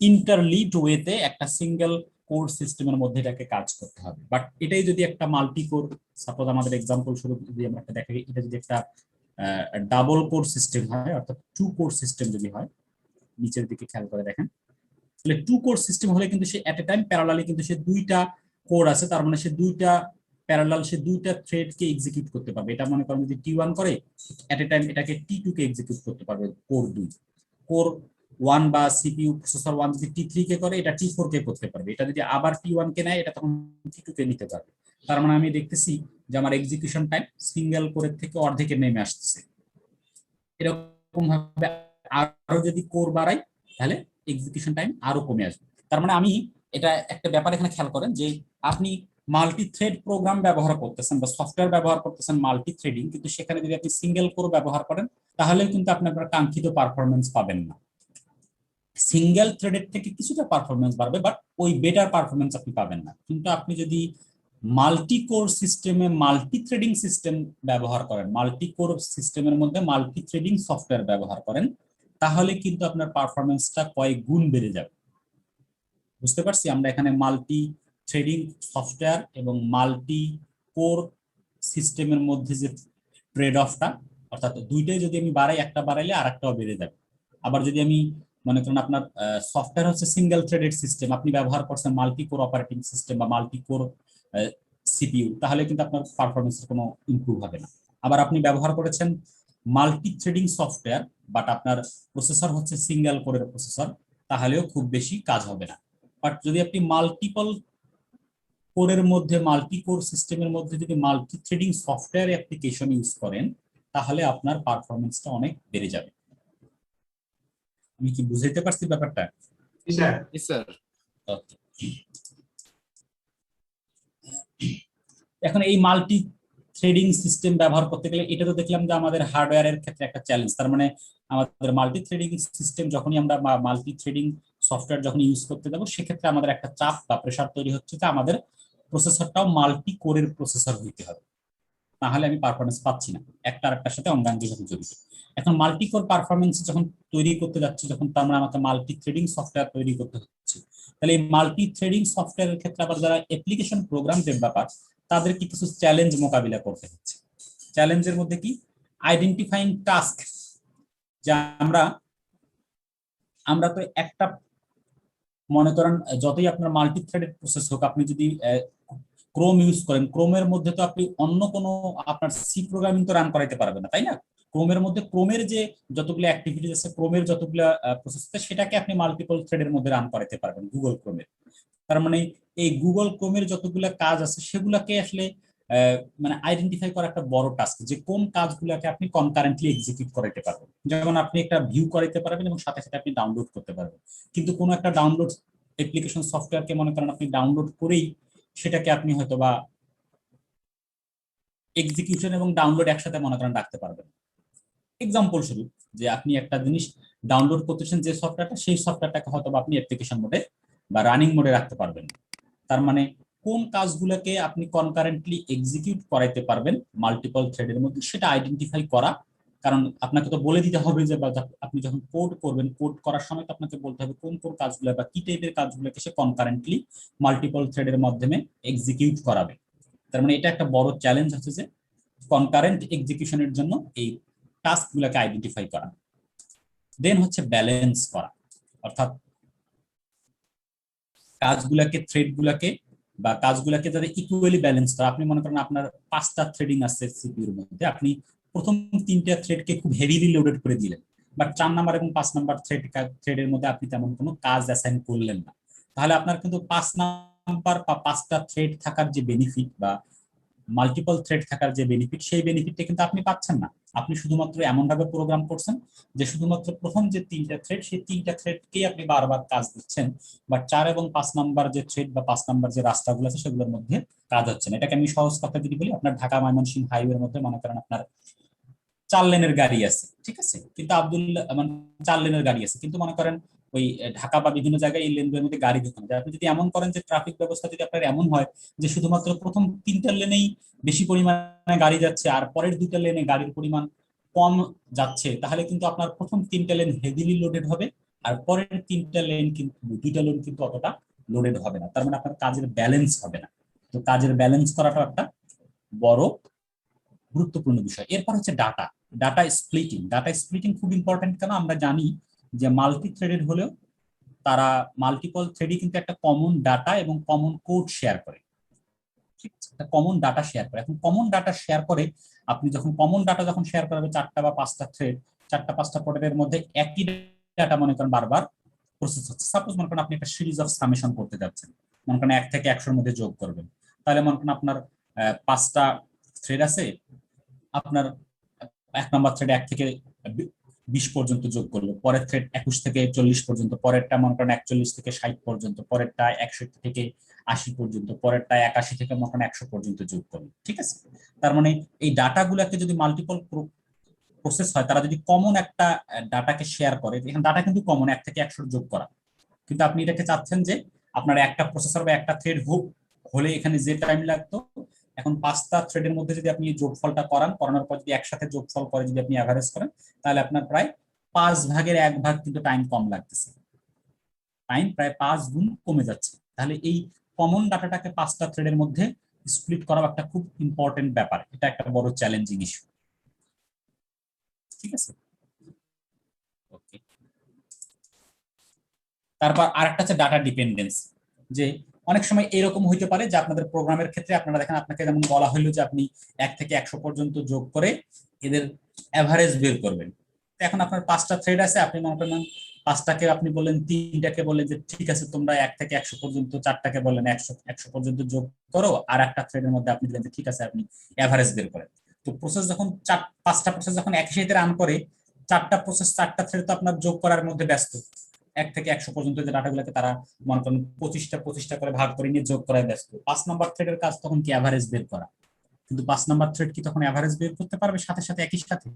ইন্টারলিভড ওয়েতে একটা সিঙ্গেল কোর সিস্টেমের মধ্যে এটাকে কাজ করতে হবে। বাট এটাই যদি একটা মাল্টি কোর, সাপোজ আমাদের এক্সাম্পল স্বরূপ যদি আমরা একটা দেখি, এটা যদি একটা ডাবল কোর সিস্টেম হয়, অর্থাৎ 2 কোর সিস্টেম যদি হয়, নিচের দিকে খেয়াল করে দেখেন, তাহলে 2 কোর সিস্টেম হলে কিন্তু সে এট এ টাইম প্যারালালি কিন্তু সে দুইটা কোর আছে, তার মানে সে দুইটা প্যারালাল সে দুইটা থ্রেডকে এক্সিকিউট করতে পারবে। এটা মনে করেন যদি T1 করে, এট এ টাইম এটাকে T2 কে এক্সিকিউট করতে পারবে কোর 2। কোর 1 বা সিপিইউ প্রসেসর 1 যদি T3 কে করে, এটা T4 কে করতে পারবে। এটা যদি আবার T1 কে নেয়, এটা তখন T2 কে নিতে পারবে। তার মানে আমি দেখতেছি যে আমার এক্সিকিউশন টাইম সিঙ্গেল কোরের থেকে অর্ধেকে নেমে আসতেছে। এরকম ভাবে আরো যদি কোর বাড়াই, তাহলে এক্সিকিউশন টাইম আরো কমে আসবে। তার মানে আমি এটা একটা ব্যাপার এখানে খেয়াল করেন যে আপনি মাল্টি থ্রেড প্রোগ্রাম ব্যবহার করতেছেন বা সফটওয়্যার ব্যবহার করতেছেন মাল্টি থ্রেডিং, কিন্তু সেখানে যদি আপনি সিঙ্গেল কোর ব্যবহার করেন, তাহলে কিন্তু আপনি আপনার কাঙ্ক্ষিত পারফরমেন্স পাবেন না। সিঙ্গেল থ্রেডের থেকে কিছুটা পারফরমেন্স বাড়বে, বাট ওই বেটার পারফরমেন্স আপনি পাবেন না। কিন্তু আপনি যদি মাল্টি কোর সিস্টেমে মাল্টি থ্রেডিং সিস্টেম ব্যবহার করেন, মাল্টি কোর সিস্টেমের মধ্যে মাল্টি থ্রেডিং সফটওয়্যার ব্যবহার করেন, তাহলে কিন্তু আপনার পারফরমেন্সটা কয়েক গুণ বেড়ে যাবে। বুঝতে পারছি আমরা এখানে মাল্টি থ্রেডিং সফটওয়্যার এবং মাল্টি কোর সিস্টেমের মধ্যে যে ট্রেড অফটা, অর্থাৎ দুইটাই যদি আমি বাড়াই, একটা বাড়াইলে আর একটাও বেড়ে যাবে। আবার যদি আমি মনে করেন আপনার সফটওয়্যার হচ্ছে সিঙ্গেল থ্রেডেড সিস্টেম, আপনি ব্যবহার করছেন মাল্টি কোর অপারেটিং সিস্টেম বা মাল্টি কোর সিপিইউ, তাহলে কিন্তু আপনার পারফরমেন্সের কোনো ইমপ্রুভ হবে না। আবার আপনি ব্যবহার করেছেন মাল্টি থ্রেডিং সফটওয়্যার, বাট আপনার প্রসেসর হচ্ছে সিঙ্গেল কোরের প্রসেসর, তাহলেও খুব বেশি কাজ হবে না। বাট যদি আপনি মাল্টিপল কোরের মধ্যে মাল্টি কোর সিস্টেমের মধ্যে যদি multi threading software application use করেন, তাহলে আপনার পারফরমেন্সটা অনেক বেড়ে যাবে। আমি কি বুঝাইতে পারছি ব্যাপারটা? Sir Okay. এখন এই মাল্টি থ্রেডিং সিস্টেম ব্যবহার করতে গেলে এটা তো দেখলাম যে আমাদের হার্ডওয়্যারের ক্ষেত্রে একটা চ্যালেঞ্জ। তার মানে আমাদের মাল্টি থ্রেডিং সিস্টেম যখনই আমরা মাল্টি থ্রেডিং সফটওয়্যার যখন ইউজ করতে যাবো, সেক্ষেত্রে আমাদের একটা চাপ বা প্রেশার তৈরি হচ্ছে যে আমাদের প্রসেসরটাও মাল্টি কোরের প্রসেসর হইতে হবে, তাহলে আমি পারফরমেন্স পাচ্ছি না, একটা আরেকটার সাথে অঙ্গাঙ্গিভাবে জড়িত। এখন মাল্টি কোর পারফরমেন্স যখন তৈরি করতে যাচ্ছি, যখন তার মানে আমাকে মাল্টি থ্রেডিং সফটওয়্যার তৈরি করতে হচ্ছে, তাহলে এই মাল্টি থ্রেডিং সফটওয়্যারের ক্ষেত্রে আবার যারা অ্যাপ্লিকেশন প্রোগ্রাম ডেভেলপার, তাদেরকে কিছু চ্যালেঞ্জ মোকাবিলা করতে হচ্ছে। চ্যালেঞ্জের মধ্যে কি আইডেন্টিফাইং টাস্ক, যা আমরা আমরা তো একটা মনে করেন যতই আপনার মাল্টি থ্রেডেড প্রসেস হোক, আপনি যদি ক্রোম ইউজ করেন, ক্রোমের মধ্যে তো আপনি অন্য কোনো আপনার সি প্রোগ্রামিং তো রান করাইতে পারবেন না, তাই না? ক্রোমের মধ্যে ক্রোমের যে যতগুলো অ্যাক্টিভিটিস আছে, ক্রোমের যতগুলো প্রসেস আছে, সেটাকে আপনি মাল্টিপল থ্রেডের মধ্যে রান করাইতে পারবেন গুগল ক্রোমের। তার মানে এই গুগল ক্রোমের যতগুলো কাজ আছে, সেগুলোকে আসলে মানে আইডেন্টিফাই করা একটা বড় টাস্ক, যে কোন কাজগুলোকে আপনি কনকারেন্টলি এক্সিকিউট করাইতে পারবেন। যেমন আপনি একটা ভিউ করাইতে পারবেন এবং সাথে সাথে আপনি ডাউনলোড করতে পারবেন, কিন্তু কোনো একটা ডাউনলোড অ্যাপ্লিকেশন সফটওয়্যারকে মনে করেন আপনি ডাউনলোড করেই সেটাকে আপনি হয়তো বা এক্সিকিউশন এবং ডাউনলোড একসাথে মনে করেন রাখতে পারবেন। এক্সাম্পল স্বরূপ, যে আপনি একটা জিনিস ডাউনলোড করতেছেন যে সফটওয়্যারটা, সেই সফটওয়্যারটাকে হয়তো আপনি অ্যাপ্লিকেশন মোডে বা রানিং মোডে রাখতে পারবেন। তার মানে কোন কাজগুলোকে আপনি কনকারেন্টলি এক্সিকিউট করাইতে পারবেন মাল্টিপল থ্রেডের মধ্যে, সেটা আইডেন্টিফাই করা। কারণ আপনাকে তো বলে দিতে হবে যে আপনি যখন কোড করবেন, কোড করার সময় তো আপনাকে বলতে হবে কোন কোন কাজগুলো বা কি টাইপের কাজগুলোকে সে কনকারেন্টলি মাল্টিপল থ্রেডের মাধ্যমে এক্সিকিউট করাবে। তার মানে এটা একটা বড় চ্যালেঞ্জ হচ্ছে যে কনকারেন্ট এক্সিকিউশনের জন্য এই টাস্কগুলোকে আইডেন্টিফাই করা। দেন হচ্ছে ব্যালেন্স করা, অর্থাৎ কাজগুলোকে থ্রেডগুলোকে বা কাজগুলোকে যাতে ইকুয়ালি ব্যালেন্স করা। আপনি মনে করেন আপনার 5টা থ্রেডিং আছে সিপিইউর মধ্যে, আপনি প্রথম 3টা থ্রেডকে খুব হেভিলি লোডেড করে দিলেন, বাট 4 নাম্বার এবং 5 নাম্বার থ্রেডের মধ্যে আপনি তেমন কোনো কাজ অ্যাসাইন করলেন না, তাহলে আপনার কিন্তু 5 নাম্বার বা 5টা থ্রেড থাকার যে বেনিফিট বা মাল্টিপল থ্রেড থাকার যে বেনিফিট, সেই বেনিফিটটা কিন্তু আপনি পাচ্ছেন না। আপনি শুধুমাত্র এমন ভাবে প্রোগ্রাম করছেন যে শুধুমাত্র প্রথম যে 3টা থ্রেড, সেই 3টা থ্রেডকেই আপনি বারবার কাজ দিচ্ছেন, বাট 4 এবং 5 নাম্বার যে থ্রেড বা 5 নাম্বার যে রাস্তাগুলো আছে, সেগুলোর মধ্যে কাজ হচ্ছে না। এটাকে আমি সহজ কথা যদি বলি, আপনার ঢাকা ময়মনসিংহ হাইওয়ের মধ্যে মনে করেন আপনার 4 লেনের গাড়ি আছে, ঠিক আছে, কিন্তু আব্দুল্লাহ মানে 4 লেনের গাড়ি আছে, কিন্তু মনে করেন ওই ঢাকা বা বিভিন্ন জায়গায় এই লেনগুলোর মধ্যে গাড়ি ঢুকে না। আপনি যদি এমন করেন যে ট্রাফিক ব্যবস্থা যদি আপনার এমন হয় যে শুধুমাত্র প্রথম 3টা লেনেই বেশি পরিমাণে গাড়ি যাচ্ছে আর পরের 2টা লেনে গাড়ির পরিমাণ কম যাচ্ছে, তাহলে কিন্তু আপনার প্রথম 3টা লেন হেভিলি লোডেড হবে আর পরের 3টা লেন কিন্তু 2টা লেন কিন্তু অতটা লোডেড হবে না। তার মানে আপনার কাজের ব্যালেন্স হবে না। তো কাজের ব্যালেন্স করাটা একটা বড় গুরুত্বপূর্ণ বিষয়। এরপর হচ্ছে ডাটা। ডাটা স্প্লিটিং খুব ইম্পর্টেন্ট। কেন? আমরা জানি যে মাল্টি থ্রেডেড হলেও তারা মাল্টিপল থ্রেডই কিন্তু একটা কমন ডাটা এবং কমন কোড শেয়ার করে। ঠিক আছে, একটা কমন ডাটা শেয়ার করে। এখন কমন ডাটা শেয়ার করে, আপনি যখন কমন ডাটা যখন শেয়ার করাবে 4টা বা 5টা থ্রেড, 4টা 5টা প্রোডাক্টের মধ্যে একই ডাটা মনে করেন বারবার প্রসেস হচ্ছে। সাপোজ মনে করেন আপনি একটা সিরিজ অফ সামেশন করতে যাচ্ছেন, মনে করেন 1 থেকে 100-র মধ্যে যোগ করবেন। তাহলে মনে করেন আপনার 5টা থ্রেড আছে, আপনার 1 নম্বর থ্রেড 1 থেকে 20 পর্যন্ত যোগ করলো, পরের থ্রেড 21 থেকে 40 পর্যন্ত, পরেরটা মনে করেন 41 থেকে 60 পর্যন্ত, পরেরটা 61 থেকে 80 পর্যন্ত, পরেরটা 81 থেকে মনে করেন 100 পর্যন্ত যোগ করলো। ঠিক আছে, তার মানে এই ডাটাগুলোকে যদি মাল্টিপল প্রসেস হয়, তারা যদি কমন একটা ডাটাকে শেয়ার করে, এখানে ডাটা কিন্তু কমন 1 থেকে 100 যোগ করা, কিন্তু আপনি এটাকে চাচ্ছেন যে আপনার একটা প্রসেসর বা একটা থ্রেড হলে এখানে যে টাইম লাগতো, এখন 5টা থ্রেডের মধ্যে যদি আপনি যোগফলটা করানোর পর যদি একসাথে যোগফল করে যদি আপনি অ্যাভারেজ করেন, তাহলে আপনার প্রায় 5/1 কিন্তু টাইম কম লাগতেছে, টাইম প্রায় 5 গুণ কমে যাচ্ছে। তাহলে এই কমন ডাটাটাকে 5টা থ্রেডের মধ্যে স্প্লিট করা একটা খুব ইম্পর্টেন্ট ব্যাপার, এটা একটা বড় চ্যালেঞ্জিং ইস্যু। ঠিক আছে, ওকে। তারপর আরেকটা হচ্ছে ডাটা ডিপেন্ডেন্সি, যে অনেক সময় এরকম হইতে পারে যে আপনাদের প্রোগ্রামের ক্ষেত্রে আপনারা দেখেন, আপনাকে যেমন বলা হলো যে আপনি 1 থেকে 100 পর্যন্ত যোগ করে এদের অ্যাভারেজ বের করবেন। এখন আপনার 5টা থ্রেড আছে, আপনি মনে করেন 5টাকে আপনি বললেন, 3টাকে বললেন যে ঠিক আছে তোমরা 1 থেকে 100 পর্যন্ত, 4টাকে বললেন 100 পর্যন্ত যোগ করো, আর একটা থ্রেডের মধ্যে আপনি দিলেন যে ঠিক আছে আপনি অ্যাভারেজ বের করেন। তো প্রসেস যখন 5টা প্রসেস যখন একই সাথে রান করে, 4টা প্রসেস 4টা থ্রেড তো আপনার যোগ করার মধ্যে ব্যস্ত। 1 থেকে 100 পর্যন্ত যে ডাটাগুলোকে তারা মনে করেন 25টা করে ভাগ করে নিয়ে যোগ করায় ব্যস্ত। 5 নম্বর থ্রেডের কাজ তখন কি অ্যাভারেজ বের করা, কিন্তু 5 নম্বর থ্রেড কি তখন অ্যাভারেজ বের করতে পারবে সাথে সাথে একই সাথে?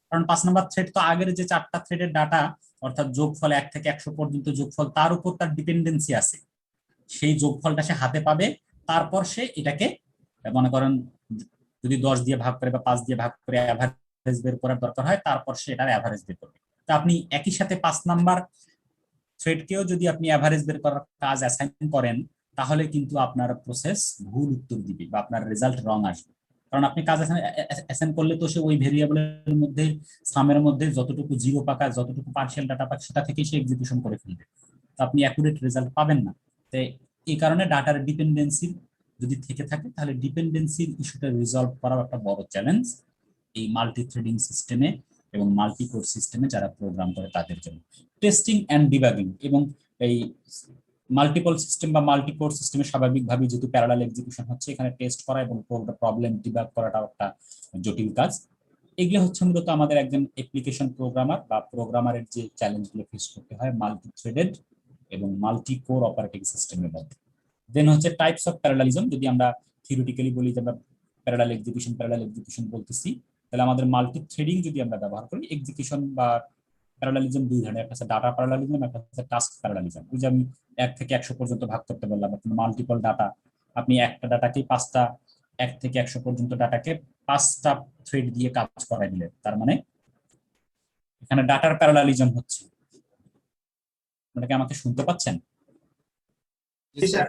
কারণ 5 নম্বর থ্রেড তো আগের যে 4টা থ্রেডের ডাটা, অর্থাৎ যোগফল 1 থেকে 100 পর্যন্ত যোগফল, তার উপর তার ডিপেন্ডেন্সি আছে, সেই যোগফলটা সে হাতে পাবে, তারপর সে এটাকে মনে করেন যদি 10 দিয়ে ভাগ করে বা 5 দিয়ে ভাগ করে অ্যাভারেজ বের করার দরকার হয়, তারপর সে এটার অ্যাভারেজ বের করবে। তা আপনি একই সাথে 5 নাম্বার থ্রেডকেও যদি আপনি অ্যাভারেজ বের করার কাজ অ্যাসাইন করেন, তাহলে কিন্তু আপনার প্রসেস ভুল উত্তর দিবে বা আপনার রেজাল্ট রং আসবে। কারণ আপনি কাজ অ্যাসাইন করলে তো সে ওই ভেরিয়েবলের মধ্যে, সামের মধ্যে যতটুকু জিরো পাকা, যতটুকু পার্শিয়াল ডাটা পাক, সেটা থেকেই সে এক্সিকিউশন করে ফেলবে, তো আপনি অ্যাকুরেট রেজাল্ট পাবেন না। তো এই কারণে ডাটার ডিপেন্ডেন্সি যদি থেকে থাকে, তাহলে ডিপেন্ডেন্সির ইস্যুটা রিজলভ করা একটা বড় চ্যালেঞ্জ এই মাল্টি থ্রেডিং সিস্টেমে এবং মাল্টি কোর সিস্টেমে যারা প্রোগ্রাম করে তাদের জন্য। টেস্টিং অ্যান্ড ডিবাগিং, এবং এই মাল্টিপল সিস্টেম বা মাল্টি কোর সিস্টেমে স্বাভাবিকভাবেই যেহেতু প্যারালাল এক্সিকিউশন হচ্ছে, এখানে টেস্ট করা এবং প্রবলেম ডিবাগ করাটা একটা জটিল কাজ। এগুলো হচ্ছে মূলত আমাদের একজন অ্যাপ্লিকেশন প্রোগ্রামার বা প্রোগ্রামারের যে চ্যালেঞ্জগুলো ফেস করতে হয় মাল্টি থ্রেডেড এবং মাল্টি কোর অপারেটিং সিস্টেমের মধ্যে। দেন হচ্ছে টাইপস অফ প্যারালালিজম, যদি আমরা থিওরিটিক্যালি বলি যে আমরা প্যারালাল এক্সিকিউশন বলতেছি, তাহলে আমাদের মাল্টি থ্রেডিং যদি আমরা ব্যবহার করি, এক্সিকিউশন বা প্যারালালিজম দুই ধরনের, একটা হচ্ছে ডাটা প্যারালালিজম, একটা হচ্ছে টাস্ক প্যারালালিজম। ওই যে আমি 1 থেকে 100 পর্যন্ত ভাগ করতে বললাম, মাল্টিপল ডাটা, আপনি একটা ডাটাকে 5টা, 1 থেকে 100 পর্যন্ত ডাটাকে 5টা থ্রেড দিয়ে কাজ করাই দিলেন, তার মানে এখানে ডাটার প্যারালালিজম হচ্ছে। আপনারা কি আমাকে শুনতে পাচ্ছেন? জি স্যার।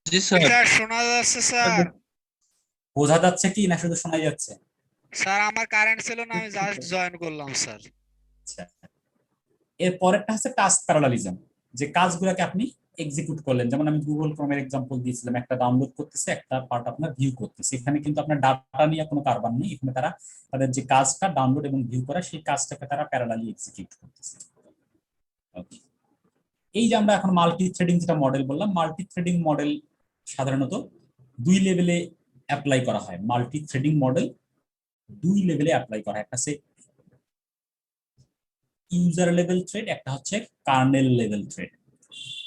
জি স্যার। স্যার শোনা যাচ্ছে স্যার। বোঝা যাচ্ছে কি না শুধু শোনা যাচ্ছে? স্যার আমার কারেন্ট ছিল না, আমি জাস্ট জয়েন করলাম স্যার। আচ্ছা, এর পরেরটা হচ্ছে টাস্ক প্যারালালিজম, যে কাজগুলোকে আপনি এক্সিকিউট করলেন। যেমন আমি গুগল ক্রোমের এক্সাম্পল দিয়েছিলাম, একটা ডাউনলোড করতেছে, একটা পার্ট আপনার ভিউ করতেছে, এখানে কিন্তু আপনার ডাটা নিয়ে কোনো কারবার নেই, এখানে তারা তাদের যে কাজটা ডাউনলোড এবং ভিউ করা, সেই কাজটাকে তারা প্যারালালি এক্সিকিউট করতেছে। এই যে আমরা এখন মাল্টি থ্রেডিং যেটা মডেল বললাম, মাল্টি থ্রেডিং মডেল সাধারণত 2 লেভেলে অ্যাপ্লাই করা হয়। মাল্টি থ্রেডিং মডেল 2 লেভেলে অ্যাপ্লাই করা হয়, একটা হচ্ছে ইউজার লেভেল থ্রেড, একটা হচ্ছে কার্নেল লেভেল থ্রেড।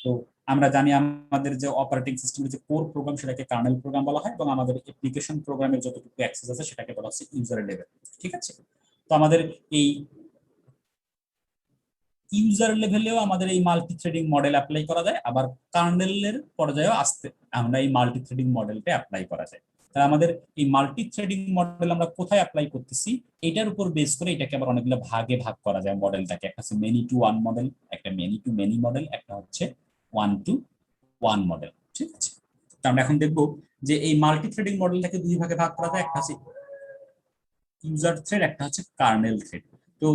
তো আমরা জানি আমাদের যে অপারেটিং সিস্টেমের যে কোর প্রোগ্রাম, সেটাকে কার্নেল প্রোগ্রাম বলা হয়, এবং আমাদের অ্যাপ্লিকেশন প্রোগ্রামের যতটুকু অ্যাক্সেস আছে সেটাকে বলা হচ্ছে ইউজার লেভেল। ঠিক আছে, তো আমাদের এই ইউজার লেভেলেও আমাদের এই মাল্টি থ্রেডিং মডেল অ্যাপ্লাই করা যায়, আবার কার্নেলের পর্যায়েও আসতে আমরা এই মাল্টি থ্রেডিং মডেলটা অ্যাপ্লাই করা যায়। তাহলে আমাদের এই মাল্টি থ্রেডিং মডেল আমরা কোথায় অ্যাপ্লাই করতেছি, এটার উপর বেস করে এটাকে আবার অনেকগুলো ভাগে ভাগ করা যায় মডেলটাকে। একটা হচ্ছে মেনি টু ওয়ান মডেল, একটা মেনি টু মেনি মডেল, একটা হচ্ছে ওয়ান টু ওয়ান মডেল। ঠিক আছে, তো আমরা এখন দেখবো যে এই মাল্টি থ্রেডিং মডেলটাকে 2 ভাগে ভাগ করা যায়। একটা হচ্ছে ইউজার থ্রেড, একটা হচ্ছে কার্নেল থ্রেড। তো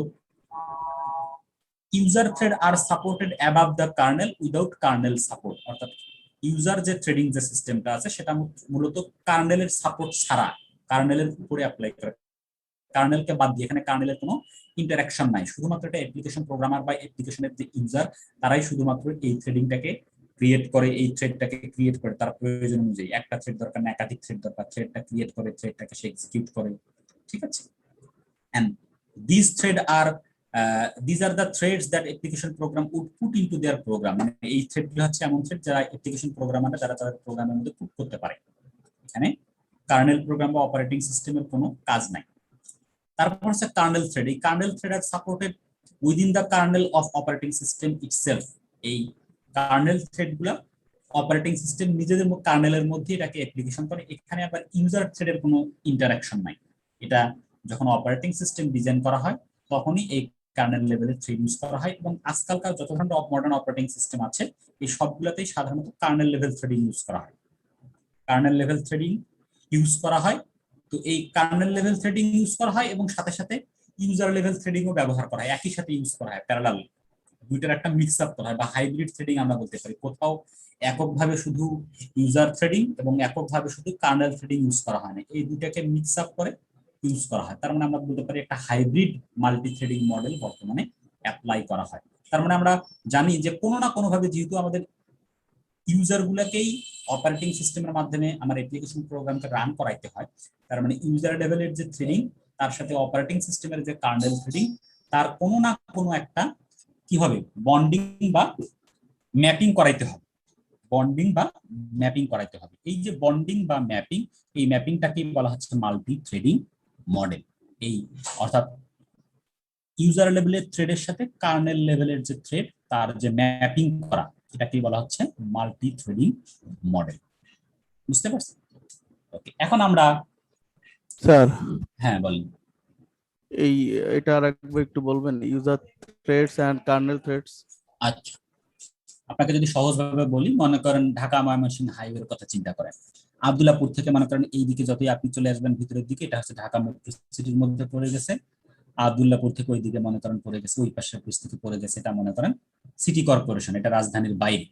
ইউজার থ্রেড আর supported above the kernel without kernel support, অর্থাৎ ইউজার যে থ্রেডিং যে সিস্টেমটা আছে সেটা মূলত কার্নেলের সাপোর্ট ছাড়া কার্নেলের উপরে অ্যাপ্লাই করে, কার্নেলকে বাদ দিয়ে, এখানে কার্নেলের কোনো ইন্টারাকশন নাই, শুধুমাত্র এটা অ্যাপ্লিকেশন প্রোগ্রামার বা অ্যাপ্লিকেশনের যে ইউজার তারাই শুধুমাত্র এই থ্রেডিংটাকে ক্রিয়েট করে, এই থ্রেডটাকে ক্রিয়েট করে তার প্রয়োজন অনুযায়ী। একটা থ্রেড দরকার না, একাধিক থ্রেড দরকার, থ্রেডটা ক্রিয়েট করে, থ্রেডটাকে সে এক্সিকিউট করে, ঠিক আছে। and these thread are these are the threads that application program would put into their program, মানে এই থ্রেডগুলো হচ্ছে এমন থ্রেড যারা অ্যাপ্লিকেশন প্রোগ্রামাররা যারা তাদের প্রোগ্রামের মধ্যে পুট করতে পারে, এখানে কার্নেল প্রোগ্রাম বা অপারেটিং সিস্টেমের কোনো কাজ নাই। তারপর হচ্ছে কার্নেল থ্রেড, এই কার্নেল থ্রেড আর supported within the kernel of operating system itself, এই কার্নেল থ্রেডগুলো অপারেটিং সিস্টেম নিজেদের কার্নেলের মধ্যে এটাকে অ্যাপ্লিকেশন করে, এখানে আবার ইউজার থ্রেডের কোনো ইন্টারাকশন নাই। এটা যখন অপারেটিং সিস্টেম ডিজাইন করা হয় তখনই এই কার্নেল লেভেলের থ্রেড ইউজ করা হয়, এবং আজকালকার যত ধরনের মডার্ন অপারেটিং সিস্টেম আছে এই সবগুলোতেই সাধারণত কার্নেল লেভেল থ্রেডিং ইউজ করা হয়, কার্নেল লেভেল থ্রেডিং ইউজ করা হয়। তো এই কার্নেল লেভেল থ্রেডিং ইউজ করা হয় এবং সাথে সাথে ইউজার লেভেল থ্রেডিংও ব্যবহার করা হয়, একই সাথে ইউজ করা হয়, প্যারালাল, দুইটার একটা মিক্স আপ করা হয় বা হাইব্রিড থ্রেডিং আমরা বলতে পারি। কোথাও এককভাবে শুধু ইউজার থ্রেডিং এবং এককভাবে শুধু কার্নেল থ্রেডিং ইউজ করা হয় না, এই দুটাকে মিক্স আপ করে ইউজ করা হয়। তার মানে আমরা বলতে পারি একটা হাইব্রিড মাল্টি থ্রেডিং মডেল বর্তমানে অ্যাপ্লাই করা হয়। তার মানে আমরা জানি যে কোনো না কোনো ভাবে যেহেতু আমাদের ইউজার গুলাকেই অপারেটিং সিস্টেমের মাধ্যমে আমার অ্যাপ্লিকেশন প্রোগ্রামকে রান করাইতে হয়, তার মানে ইউজার লেভেলের যে থ্রেডিং তার সাথে অপারেটিং সিস্টেমের যে কার্নেল থ্রেডিং তার কোনো না কোনো একটা কি হবে বন্ডিং বা ম্যাপিং করাইতে হবে, বন্ডিং বা ম্যাপিং করাইতে হবে। এই যে বন্ডিং বা ম্যাপিং, এই ম্যাপিংটাকে বলা হচ্ছে মাল্টি থ্রেডিং মডেল। এই অর্থাৎ ইউজার লেভেলের থ্রেডের সাথে কার্নেল লেভেলের যে থ্রেড তার যে ম্যাপিং করা এটাকে বলা হচ্ছে মাল্টি থ্রেডিং মডেল। বুঝতে পারছেন? ওকে, এখন আমরা স্যার হ্যাঁ বলেন। এই এটা আরেকবার একটু বলবেন, user threads and kernel threads. আচ্ছা, আপনাকে যদি সহজভাবে বলি, মনে করেন ঢাকা ময়মনসিংহ হাইওয়ের কথা চিন্তা করেন, আব্দুল্লাহপুর থেকে মনে করেন এই দিকে যতই আপনি চলে আসবেন ভিতরের দিকে, এটা হচ্ছে ঢাকা মেট্রো সিটির মধ্যে পড়ে গেছে। আব্দুল্লাহপুর থেকে ওই দিকে মনে করেন পড়ে গেছে, ওই পাশের পরিস্থিতি পড়ে গেছে, এটা মনে করেন সিটি কর্পোরেশন, এটা রাজধানীর বাইরে।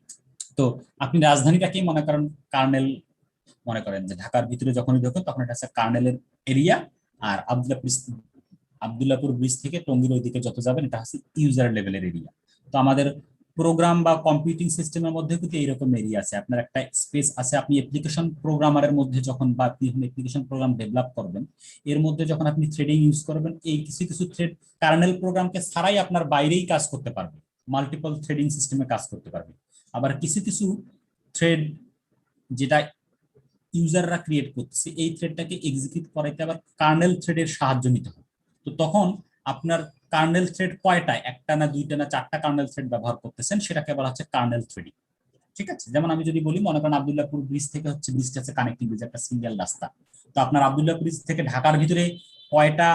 তো আপনি রাজধানীটাকেই মনে করেন কার্নেল মনে করেন, যে ঢাকার ভিতরে যখনই দেখুন তখন এটা হচ্ছে কার্নেলের এরিয়া, আর আব্দুল্লাহপুর ব্রিজ থেকে টঙ্গীর ওইদিকে যত যাবেন এটা হচ্ছে ইউজার লেভেলের এরিয়া। তো আমাদের প্রোগ্রাম বা কম্পিউটিং সিস্টেমের মধ্যে কিন্তু এইরকম এরিয়া আছে, আপনার একটা স্পেস আছে। আপনি অ্যাপ্লিকেশন প্রোগ্রামারের মধ্যে যখন বা আপনি অ্যাপ্লিকেশন প্রোগ্রাম ডেভেলপ করবেন, এর মধ্যে যখন আপনি থ্রেডিং ইউজ করবেন, এই কিছু কিছু থ্রেড কার্নেল প্রোগ্রামকে ছাড়াই আপনার বাইরেই কাজ করতে পারবে, মাল্টিপল থ্রেডিং সিস্টেমে কাজ করতে পারবে। আবার কিছু কিছু থ্রেড যেটা ইউজাররা ক্রিয়েট করতেছে, এই থ্রেডটাকে এক্সিকিউট করাইতে আবার কার্নেল থ্রেডের সাহায্য নিতে হবে। তো তখন আপনার কার্নেল থ্রেড কয়টা, একটা না দুইটা না চারটা কার্নেল থ্রেড ব্যবহার করতেছেন, সেটাকে বলা হচ্ছে কার্নেল থ্রেডিং। ঠিক আছে, যেমন আমি যদি বলি, মনে করেন আব্দুল্লাহপুর ব্রিজ থেকে হচ্ছে, ব্রিজটা আছে কানেক্টিং ব্রিজ, একটা সিঙ্গেল রাস্তা। তো আপনার আব্দুল্লাহপুর ব্রিজ থেকে ঢাকার ভিতরে কয়টা,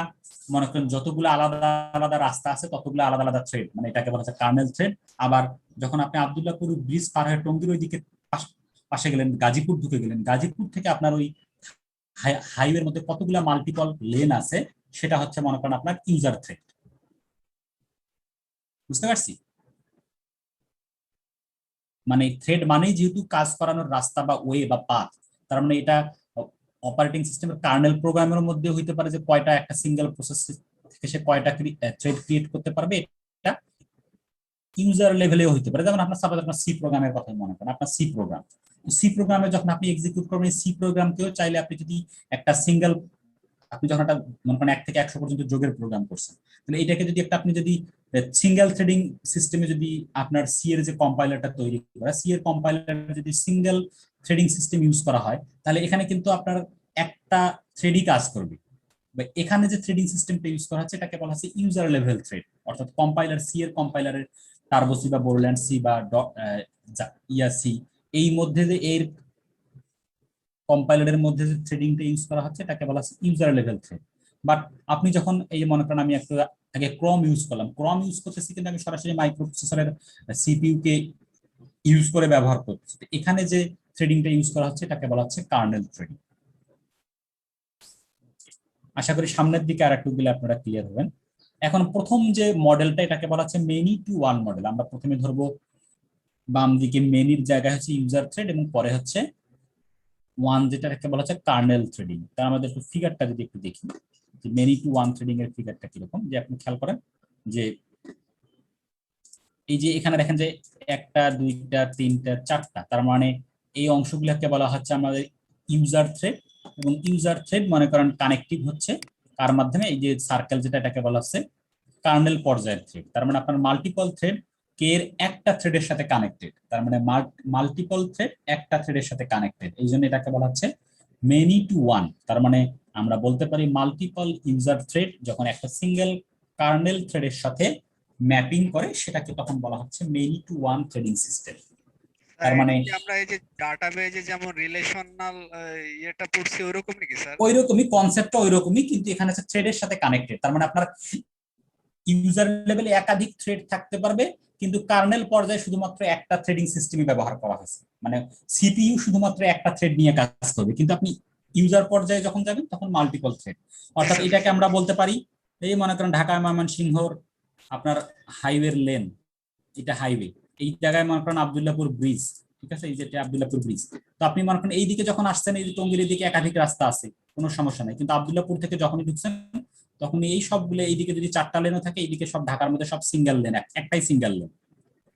মনে করেন যতগুলো আলাদা আলাদা রাস্তা আছে ততগুলো আলাদা আলাদা থ্রেড, মানে এটাকে বলা হচ্ছে কার্নেল থ্রেড। আবার যখন আপনি আব্দুল্লাহপুর ব্রিজ পার হয়ে টঙ্গীর ওই দিকে পাশে গেলেন, গাজীপুর ঢুকে গেলেন, গাজীপুর থেকে আপনার ওই হাইওয়ের মধ্যে কতগুলো মাল্টিপল লেন আছে, সেটা হচ্ছে মনে করেন আপনার ইউজার থ্রেড। বুঝতে পারছি? মানে থ্রেড মানেই যেহেতু কাজ করানোর রাস্তা বা ওয়ে বা পাথ, তার মানে এটা অপারেটিং সিস্টেমের কার্নেল প্রোগ্রামের মধ্যে হইতে পারে যে কয়টা একটা সিঙ্গেল প্রসেস থেকে সে কয়টা থ্রেড ক্রিয়েট করতে পারবে, এটা ইউজার লেভেলেও হইতে পারে। যেমন আপনার সাপোজ আপনার সি প্রোগ্রামের কথা মনে করেন, আপনার সি প্রোগ্রামে যখন আপনি এক্সিকিউট করবেন, সি প্রোগ্রামকেও চাইলে আপনি যদি একটা সিঙ্গেল, আপনি যখন একটা মনে করেন 1 থেকে 100 পর্যন্ত যোগের প্রোগ্রাম করছেন, তাহলে এটাকে যদি একটা আপনি যদি সিঙ্গেল থ্রেডিং সিস্টেমে যদি আপনার সি এর যে কম্পাইলারটা তৈরি করা, সি এর কম্পাইলার যদি সিঙ্গেল থ্রেডিং সিস্টেম ইউজ করা হয়, তাহলে এখানে কিন্তু আপনার একটা থ্রেডই কাজ করবে। এখানে যে থ্রেডিং সিস্টেমটা ইউজ করা হচ্ছে এটাকে বলা হচ্ছে ইউজার লেভেল থ্রেড, অর্থাৎ কম্পাইলার সি এর কম্পাইলারের টার্বো সি বা বোরল্যান্ড সি বা ইয়াসি, এই মধ্যে যে এর কম্পাইলারের মধ্যে যে থ্রেডিংটা ইউজ করা হচ্ছে এটাকে বলা হচ্ছে ইউজার লেভেল থ্রেড। বাট আপনি যখন এই মনে করেন আমি একটু আগে ক্রম ইউজ করলাম, ক্রম ইউজ করতেছি কিন্তু আমি সরাসরি মাইক্রোপ্রসেসরের সিপিইউ কে ইউজ করে ব্যবহার করতেছি, এখানে যে থ্রেডিংটা ইউজ করা হচ্ছে এটাকে বলা হচ্ছে কার্নেল থ্রেডিং। আশা করি সামনের দিকে আর একটু গেলে আপনারা ক্লিয়ার হবেন। এখন প্রথম যে মডেলটা, এটাকে বলা হচ্ছে মেনি টু ওয়ান মডেল। আমরা প্রথমে ধরবো বাম দিকে মেনির জায়গায় হচ্ছে ইউজার থ্রেড এবং পরে হচ্ছে ওয়ান, যেটাকে বলা হচ্ছে কার্নেল থ্রেডিং। তার আমাদের একটু ফিগারটা যদি একটু দেখি, যে মেনি টু ওয়ান থ্রেডিং এর ফিগারটা কিরকম, যে আপনি খেয়াল করেন যে এই যে এখানে দেখেন যে একটা, দুইটা, তিনটা, চারটা, তার মানে এই অংশগুলোকে বলা হচ্ছে আমাদের ইউজার থ্রেড। এবং ইউজার থ্রেড মনে করেন কানেক্টিভ হচ্ছে কার মাধ্যমে, এই যে সার্কেল যেটা, এটাকে বলা হচ্ছে কার্নেল পর্যায়ের থ্রেড। তার মানে আপনার মাল্টিপল থ্রেড কে এর একটা থ্রেডের সাথে কানেক্টেড, তার মানে মাল্টিপল থ্রেড একটা থ্রেডের সাথে কানেক্টেড, এই জন্য এটাকে বলা হচ্ছে মেনি টু ওয়ান। তার মানে আমরা বলতে পারি মাল্টিপল ইউজার থ্রেড যখন একটা সিঙ্গেল কার্নেল থ্রেডের সাথে ম্যাপিং করে, সেটাকে তখন বলা হচ্ছে many to one threading system. তার মানে আমরা এই যে ডাটাবেজে যেমন রিলেশনাল ইয়েটা পড়ছি ওরকম নাকি স্যার? ওইরকমই কনসেপ্টটা, ওইরকমই, কিন্তু এখানে হচ্ছে থ্রেডের সাথে কানেক্টেড। তার মানে আপনার ইউজার লেভেলে একাধিক থ্রেড থাকতে পারবে, কিন্তু কার্নেল পর্যায়ে শুধুমাত্র একটা থ্রেডিং সিস্টেমই ব্যবহার করা হয়েছে, মানে সিপিইউ শুধুমাত্র একটা থ্রেড নিয়ে কাজ করবে। কিন্তু আপনি ইউজার পর্যায়ে যখন যাবেন তখন মাল্টিপল থ্রেড। অর্থাৎ এটাকে আমরা বলতে পারি, এই মনে করেন ঢাকা ময়মনসিংহর আপনার হাইওয়ের লেন, এটা হাইওয়ে, এই জায়গায় মনে করেন আব্দুল্লাহপুর ব্রিজ, ঠিক আছে, এই যে আব্দুল্লাহপুর ব্রিজ। তো আপনি মনে করেন এইদিকে যখন আসছেন, এই যে টঙ্গীর দিকে একাধিক রাস্তা আছে, কোনো সমস্যা নাই, কিন্তু আব্দুল্লাহপুর থেকে যখনই ঢুকছেন তখন এই সবগুলো, এইদিকে যদি চারটা লেনও থাকে, এইদিকে সব ঢাকার মধ্যে সব সিঙ্গেল লেন, একটাই সিঙ্গেল লেন।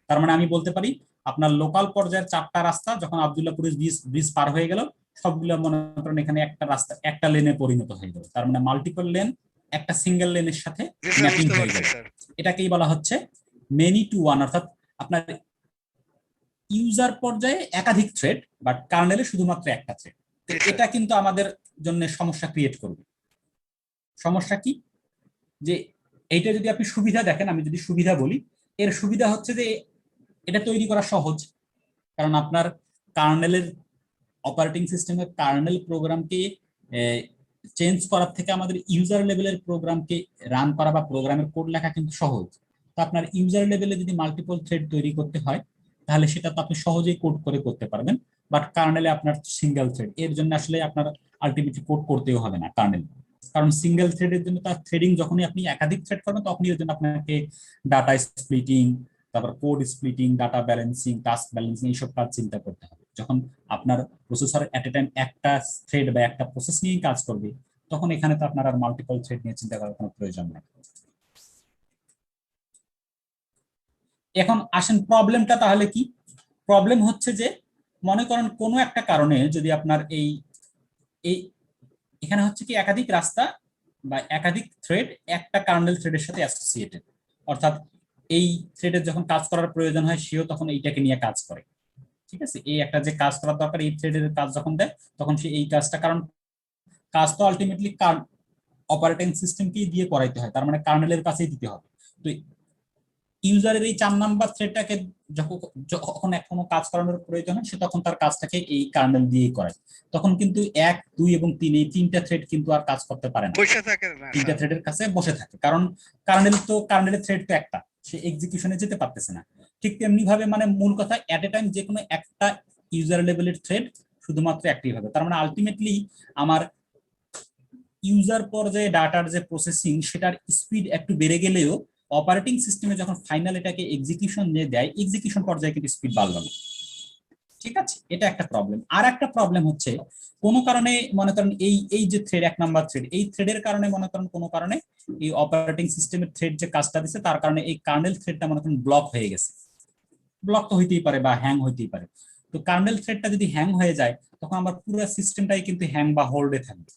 তার মানে আমি বলতে পারি আপনার লোকাল পর্যায়ের চারটা রাস্তা যখন আব্দুল্লাহপুর ব্রিজ পার হয়ে গেল, সবগুলো মনে করেন এখানে একটা রাস্তা একটা লেনে পরিণত হয়ে গেল। তার মানে মাল্টিপল লেন একটা সিঙ্গেল লেনের সাথে ম্যাপিং হয়ে গেল। এটাকেই বলা হচ্ছে মেনি টু ওয়ান, অর্থাৎ আপনার ইউজার পর্যায়ে একাধিক থ্রেড, বাট কার্নেলে শুধুমাত্র একটা থ্রেড। এটা কিন্তু আমাদের জন্য সমস্যা ক্রিয়েট করবে। সমস্যা কি, যে এইটা যদি আপনি সুবিধা দেখেন, আমি যদি সুবিধা বলি, এর সুবিধা হচ্ছে যে এটা তৈরি করা সহজ, কারণ আপনার কার্নেলের অপারেটিং সিস্টেমের কার্নেল প্রোগ্রামকে চেঞ্জ করার থেকে আমাদের ইউজার লেভেলের প্রোগ্রামকে রান করা বা প্রোগ্রামের কোড লেখা কিন্তু সহজ। তো আপনার ইউজার লেভেলে যদি মাল্টিপল থ্রেড তৈরি করতে হয়, তাহলে সেটা তো আপনি সহজেই কোড করে করতে পারবেন। বাট কার্নেলে আপনার সিঙ্গেল থ্রেড, এর জন্য আসলে আপনার আলটিমেটলি কোড করতেও হবে না কার্নেল, কারণ সিঙ্গেল থ্রেডের জন্য তার থ্রেডিং যখনই আপনি একাধিক থ্রেড করবেন, তখনই এর জন্য আপনাকে ডাটা স্প্লিটিং, তারপর code splitting, data balancing, task balancing, এইসব কাজ চিন্তা করতে হবে। যখন আপনার প্রসেসর এট এ টাইম একটা থ্রেড বা একটা প্রসেস নিয়ে কাজ করবে, তখন এখানে তো আপনার আর মাল্টিপল থ্রেড নিয়ে চিন্তা করার কোনো প্রয়োজন নেই। এখন আসেন প্রবলেমটা তাহলে কি। প্রবলেম হচ্ছে যে মনে করেন কোনো একটা কারণে যদি আপনার এই এখানে হচ্ছে কি একাধিক রাস্তা বা একাধিক থ্রেড একটা কার্নেল থ্রেডের সাথে অ্যাসোসিয়েটেড, অর্থাৎ এই থ্রেডের যখন কাজ করার প্রয়োজন হয়, সেও তখন এইটাকে নিয়ে কাজ করে। ঠিক আছে, এই একটা যে কাজ করার দরকার, এই থ্রেডের কাজ যখন দেয়, তখন সে এই কাজটা, কারণ কাজ তো আলটিমেটলি অপারেটিং সিস্টেমকেই দিয়ে করাইতে হয়, তার মানে কার্নেলের কাছেই দিতে হবে। তো ইউজারের এই 4 নাম্বার থ্রেডটাকে যখন কোনো কাজ করানোর প্রয়োজন হয়, সে তখন তার কাজটাকে এই কার্নেল দিয়েই করে। তখন কিন্তু 1, 2 এবং 3 এই তিনটা থ্রেড কিন্তু আর কাজ করতে পারে না, বসে থাকে না, তিনটা থ্রেডের কাছে বসে থাকে, কারণ কার্নেলের থ্রেড তো একটা, সে এক্সিকিউশনে যেতে পারতেছে না। ঠিক তেমনি ভাবে মানে মূল কথা, এট এ টাইম যে কোনো একটা ইউজার লেভেলের থ্রেড শুধুমাত্র অ্যাক্টিভ হবে। তার মানে আলটিমেটলি আমার ইউজার পর্যায়ে ডাটার যে প্রসেসিং, সেটার স্পিড একটু বেড়ে গেলেও অপারেটিং সিস্টেমে যখন ফাইনাল এটাকে এক্সিকিউশন দিয়ে দেয়, এক্সিকিউশন পর্যায়ে কিন্তু স্পিড বাড়লো না। ঠিক আছে, এটা একটা প্রবলেম। আর একটা প্রবলেম হচ্ছে কোনো কারণে মনে করেন এই যে থ্রেড 1 নাম্বার থ্রেড, এই থ্রেডের কারণে মনে করেন কোনো কারণে এই অপারেটিং সিস্টেমের থ্রেড যে কাজটা দিচ্ছে, তার কারণে এই কার্নেল থ্রেডটা মনে করেন ব্লক হয়ে গেছে। ব্লক তো হইতেই পারে বা হ্যাং হইতেই পারে। তো কার্নেল থ্রেডটা যদি হ্যাং হয়ে যায়, তখন আমার পুরো সিস্টেমটাই কিন্তু হ্যাং বা হোল্ডে থাকবে,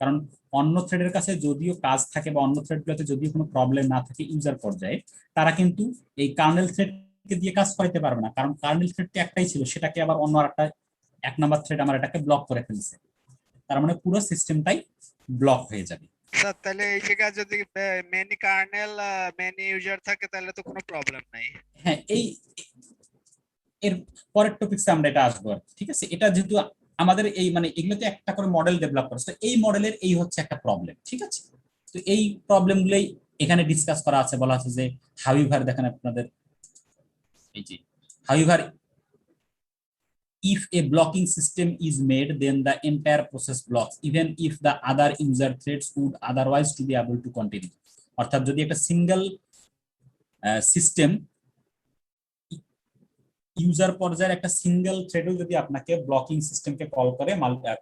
কারণ অন্য থ্রেডের কাছে যদিও কাজ থাকে বা অন্য থ্রেডগুলোতে যদিও কোনো প্রবলেম না থাকে ইউজার পর্যায়ে, তারা কিন্তু এই কার্নেল থ্রেডকে দিয়ে কাজ করাইতে পারবে না, কারণ কার্নেল থ্রেডটা একটাই ছিল, সেটাকে আবার অন্য একটা 1 নাম্বার থ্রেড আমার এটাকে ব্লক করে ফেলছে। তার মানে পুরো সিস্টেমটাই ব্লক হয়ে যাবে। স্যার তাহলে এই জায়গায় যদি মেনি কার্নেল মেনি ইউজার থাকে, তাহলে তো কোনো প্রবলেম নাই। হ্যাঁ, এর পরের টপিকসে আমরা এটা আসবো আর কি। ঠিক আছে, এটা যেহেতু আমাদের এই মানে এগুলোতে একটা করে মডেল ডেভেলপ করা, তো এই মডেলের এই হচ্ছে একটা প্রবলেম। ঠিক আছে, তো এই প্রবলেমগুলোই এখানে ডিসকাস করা আছে। বলা আছে যে হাউইভার, দেখেন আপনাদের এই যে হাউইভার if a blocking system is made, then the entire process blocks, even if the other user threads would otherwise to be able to continue. অর্থাৎ যদি একটা সিঙ্গেল সিস্টেম ইউজার পর্যায়ের একটা সিঙ্গেল থ্রেডও যদি আপনাকে ব্লকিং সিস্টেমকে কল করে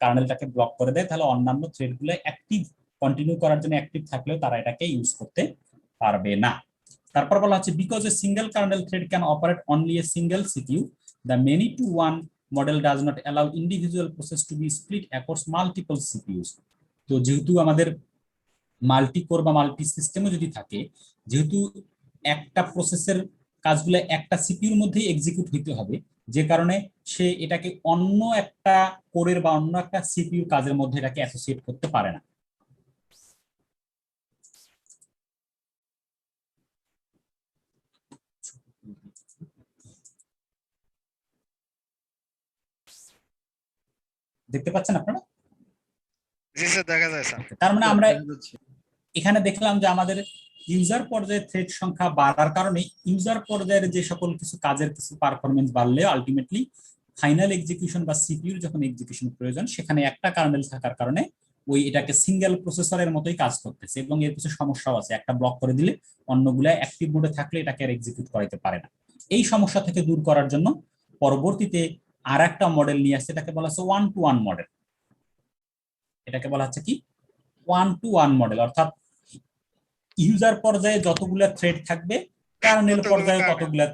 কার্নেলটাকে ব্লক করে দেয়, তাহলে অন্যান্য থ্রেডগুলো অ্যাক্টিভ কন্টিনিউ করার জন্য অ্যাক্টিভ থাকলেও তারা এটাকে ইউজ করতে পারবে না। তারপর বলা হচ্ছে because a single kernel thread can operate only a single CPU, the many to one model does not allow individual process to be split across multiple CPUs. তো যেহেতু আমাদের মাল্টি কোর বা মাল্টি সিস্টেমও যদি থাকে, যেহেতু একটা প্রসেসের কাজগুলো একটা সিপিইউর মধ্যেই এক্সিকিউট হইতে হবে, যে কারণে সে এটাকে অন্য একটা কোরের বা অন্য একটা সিপিইউ কাজের মধ্যে এটাকে অ্যাসোসিয়েট করতে পারে না। দেখতে পাচ্ছেন আপনারা? জি স্যার, দেখা যায় স্যার। তার মানে আমরা এখানে দেখলাম যে আমাদের ইউজার পর্যায়ে থ্রেড সংখ্যা বাড়ার কারণে ইউজার পর্যায়ের যে সকল কিছু কাজের কিছু পারফরমেন্স বাড়লে আলটিমেটলি ফাইনাল এক্সিকিউশন বা সিপিইউর যখন এক্সিকিউশন প্রয়োজন, সেখানে একটা কার্নেল থাকার কারণে ওই এটাকে সিঙ্গেল প্রসেসরের মতোই কাজ করতেছে, এবং এর কিছু সমস্যাও আছে। একটা ব্লক করে দিলে অন্যগুলা অ্যাক্টিভ মোডে থাকলে এটাকে আর এক্সিকিউট করাইতে পারে না। এই সমস্যা থেকে দূর করার জন্য পরবর্তীতে আর একটা মডেল নিয়ে আসছে, এটাকে বলা হচ্ছে 1-to-1 মডেল। এটাকে বলা হচ্ছে কি 1-to-1 মডেল, অর্থাৎ ইউজার পর্যায়ে যতগুলা থ্রেড থাকবে কার্নেল পর্যায়ে ততগুলা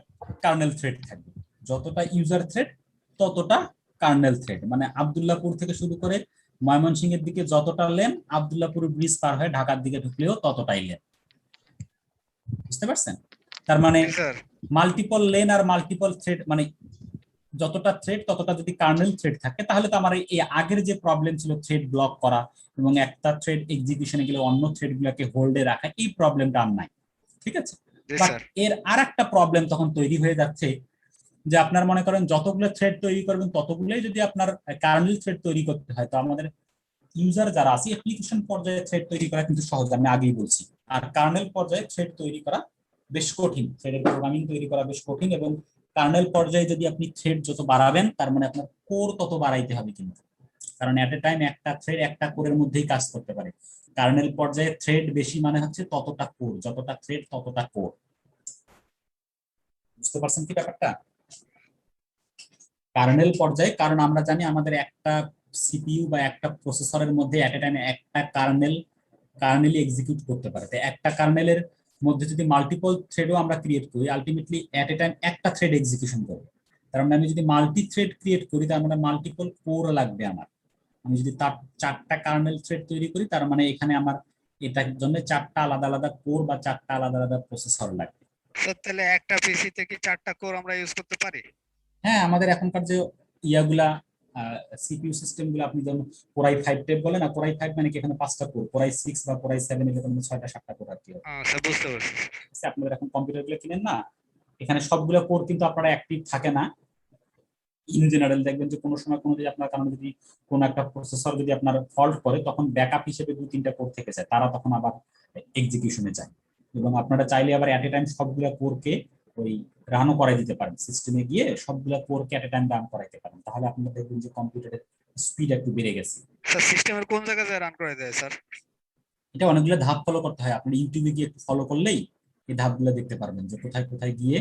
কার্নেল থ্রেড থাকবে। যতটা ইউজার থ্রেড ততটা কার্নেল থ্রেড। মানে আব্দুল্লাহপুর থেকে শুরু করে ময়মনসিংহের দিকে যতটা লেন, আব্দুল্লাহপুর ব্রিজ পার হয়ে ঢাকার দিকে ঢুকলেও ততটাই লেন। বুঝতে পারছেন? তার মানে মাল্টিপল লেন আর মাল্টিপল থ্রেড, মানে যতটা থ্রেড ততটা যদি কার্নেল থ্রেড থাকে, তাহলে তো আমার এই আগের যে প্রবলেম ছিল থ্রেড ব্লক করা এবং একটা থ্রেড এক্সিকিউশনে গেলে অন্য থ্রেড গুলোকে হোল্ডে রাখা, এই প্রবলেমটা আর নাই। ঠিক আছে? বাট এর আর একটা প্রবলেম তখন তৈরি হয়ে যাচ্ছে যে আপনার মনে করেন যতগুলো থ্রেড তৈরি করবেন ততগুলোই যদি আপনার কার্নেল থ্রেড তৈরি করতে হয়, তো আমাদের ইউজার যারা আছে অ্যাপ্লিকেশন পর্যায়ে থ্রেড তৈরি করা কিন্তু সহজ, আমি আগেই বলছি। আর কার্নেল পর্যায়ে থ্রেড তৈরি করা বেশ কঠিন, থ্রেডের প্রোগ্রামিং তৈরি করা বেশ কঠিন, এবং কার্নেল পর্যায়ে যদি আপনি থ্রেড যত বাড়াবেন তার মানে আপনার কোর তত বাড়াইতে হবে কিন্তু, কারণ এট এ টাইম একটা থ্রেড একটা কোরের মধ্যেই কাজ করতে পারে। কার্নেল পর্যায়ে থ্রেড বেশি মানে হচ্ছে ততটা কোর, যতটা থ্রেড ততটা কোর। বুঝতে পারছেন কি ব্যাপারটা? কার্নেল পর্যায়ে, কারণ আমরা জানি আমাদের একটা সিপিইউ বা একটা প্রসেসরের মধ্যে এট এ টাইমে একটা কার্নেলই এক্সিকিউট করতে পারে। তো একটা কার্নেলের মধ্যে যদি মাল্টিপল থ্রেডও আমরা ক্রিয়েট করি, আলটিমেটলি এট এ টাইম একটা থ্রেড এক্সিকিউশন করবে। তার মানে আমি যদি মাল্টি থ্রেড ক্রিয়েট করি, তার মানে মাল্টিপল কোর লাগবে আমার। আমি যদি তার 4টা কার্নেল থ্রেড তৈরি করি, তার মানে এখানে আমার এটার জন্য 4টা আলাদা আলাদা কোর বা 4টা আলাদা আলাদা প্রসেসর লাগবে। স্যার তাহলে একটা পিসি থেকে 4টা কোর আমরা ইউজ করতে পারি? হ্যাঁ, আমাদের এখনকার যে ইয়াগুলা সিপিইউ সিস্টেম গুলো, আপনি যেমন কোরাই 5 টেপ বলেন না, কোরাই 5 মানে কি এখানে 5টা কোর, কোরাই 6 বা কোরাই 7 এর মধ্যে 6টা-7টা কোর আর কি। স্যার বুঝতে পারছি। আপনাদের এখন কম্পিউটার গুলো কিনেন না, এখানে সবগুলো কোর কিন্তু আপনারা অ্যাক্টিভ থাকে না। ইন জেনারেল দেখবেন যে কোনো সময় কোনো যদি আপনার কারণে যদি কোনো একটা প্রসেসর যদি আপনার ফল্ট করে, তখন ব্যাকআপ হিসেবে 2-3টা কোর থেকে যায়, তারা তখন আবার এক্সিকিউশনে যায়। এবং আপনারা চাইলে আবার এট এ টাইম সবগুলো কোরকে ওই রানও করাই দিতে পারেন, সিস্টেমে গিয়ে সবগুলো কোরকে এট এ টাইম রান করাইতে পারেন, তাহলে আপনারা দেখবেন যে কম্পিউটারের স্পিড একটু বেড়ে গেছে। স্যার সিস্টেমের কোন জায়গায় রান করাই দেয় স্যার? এটা অনেকগুলো ধাপ ফলো করতে হয়, আপনি ইউটিউবে গিয়ে একটু ফলো করলেই এই ধাপগুলো দেখতে পারবেন যে কোথায় কোথায় গিয়ে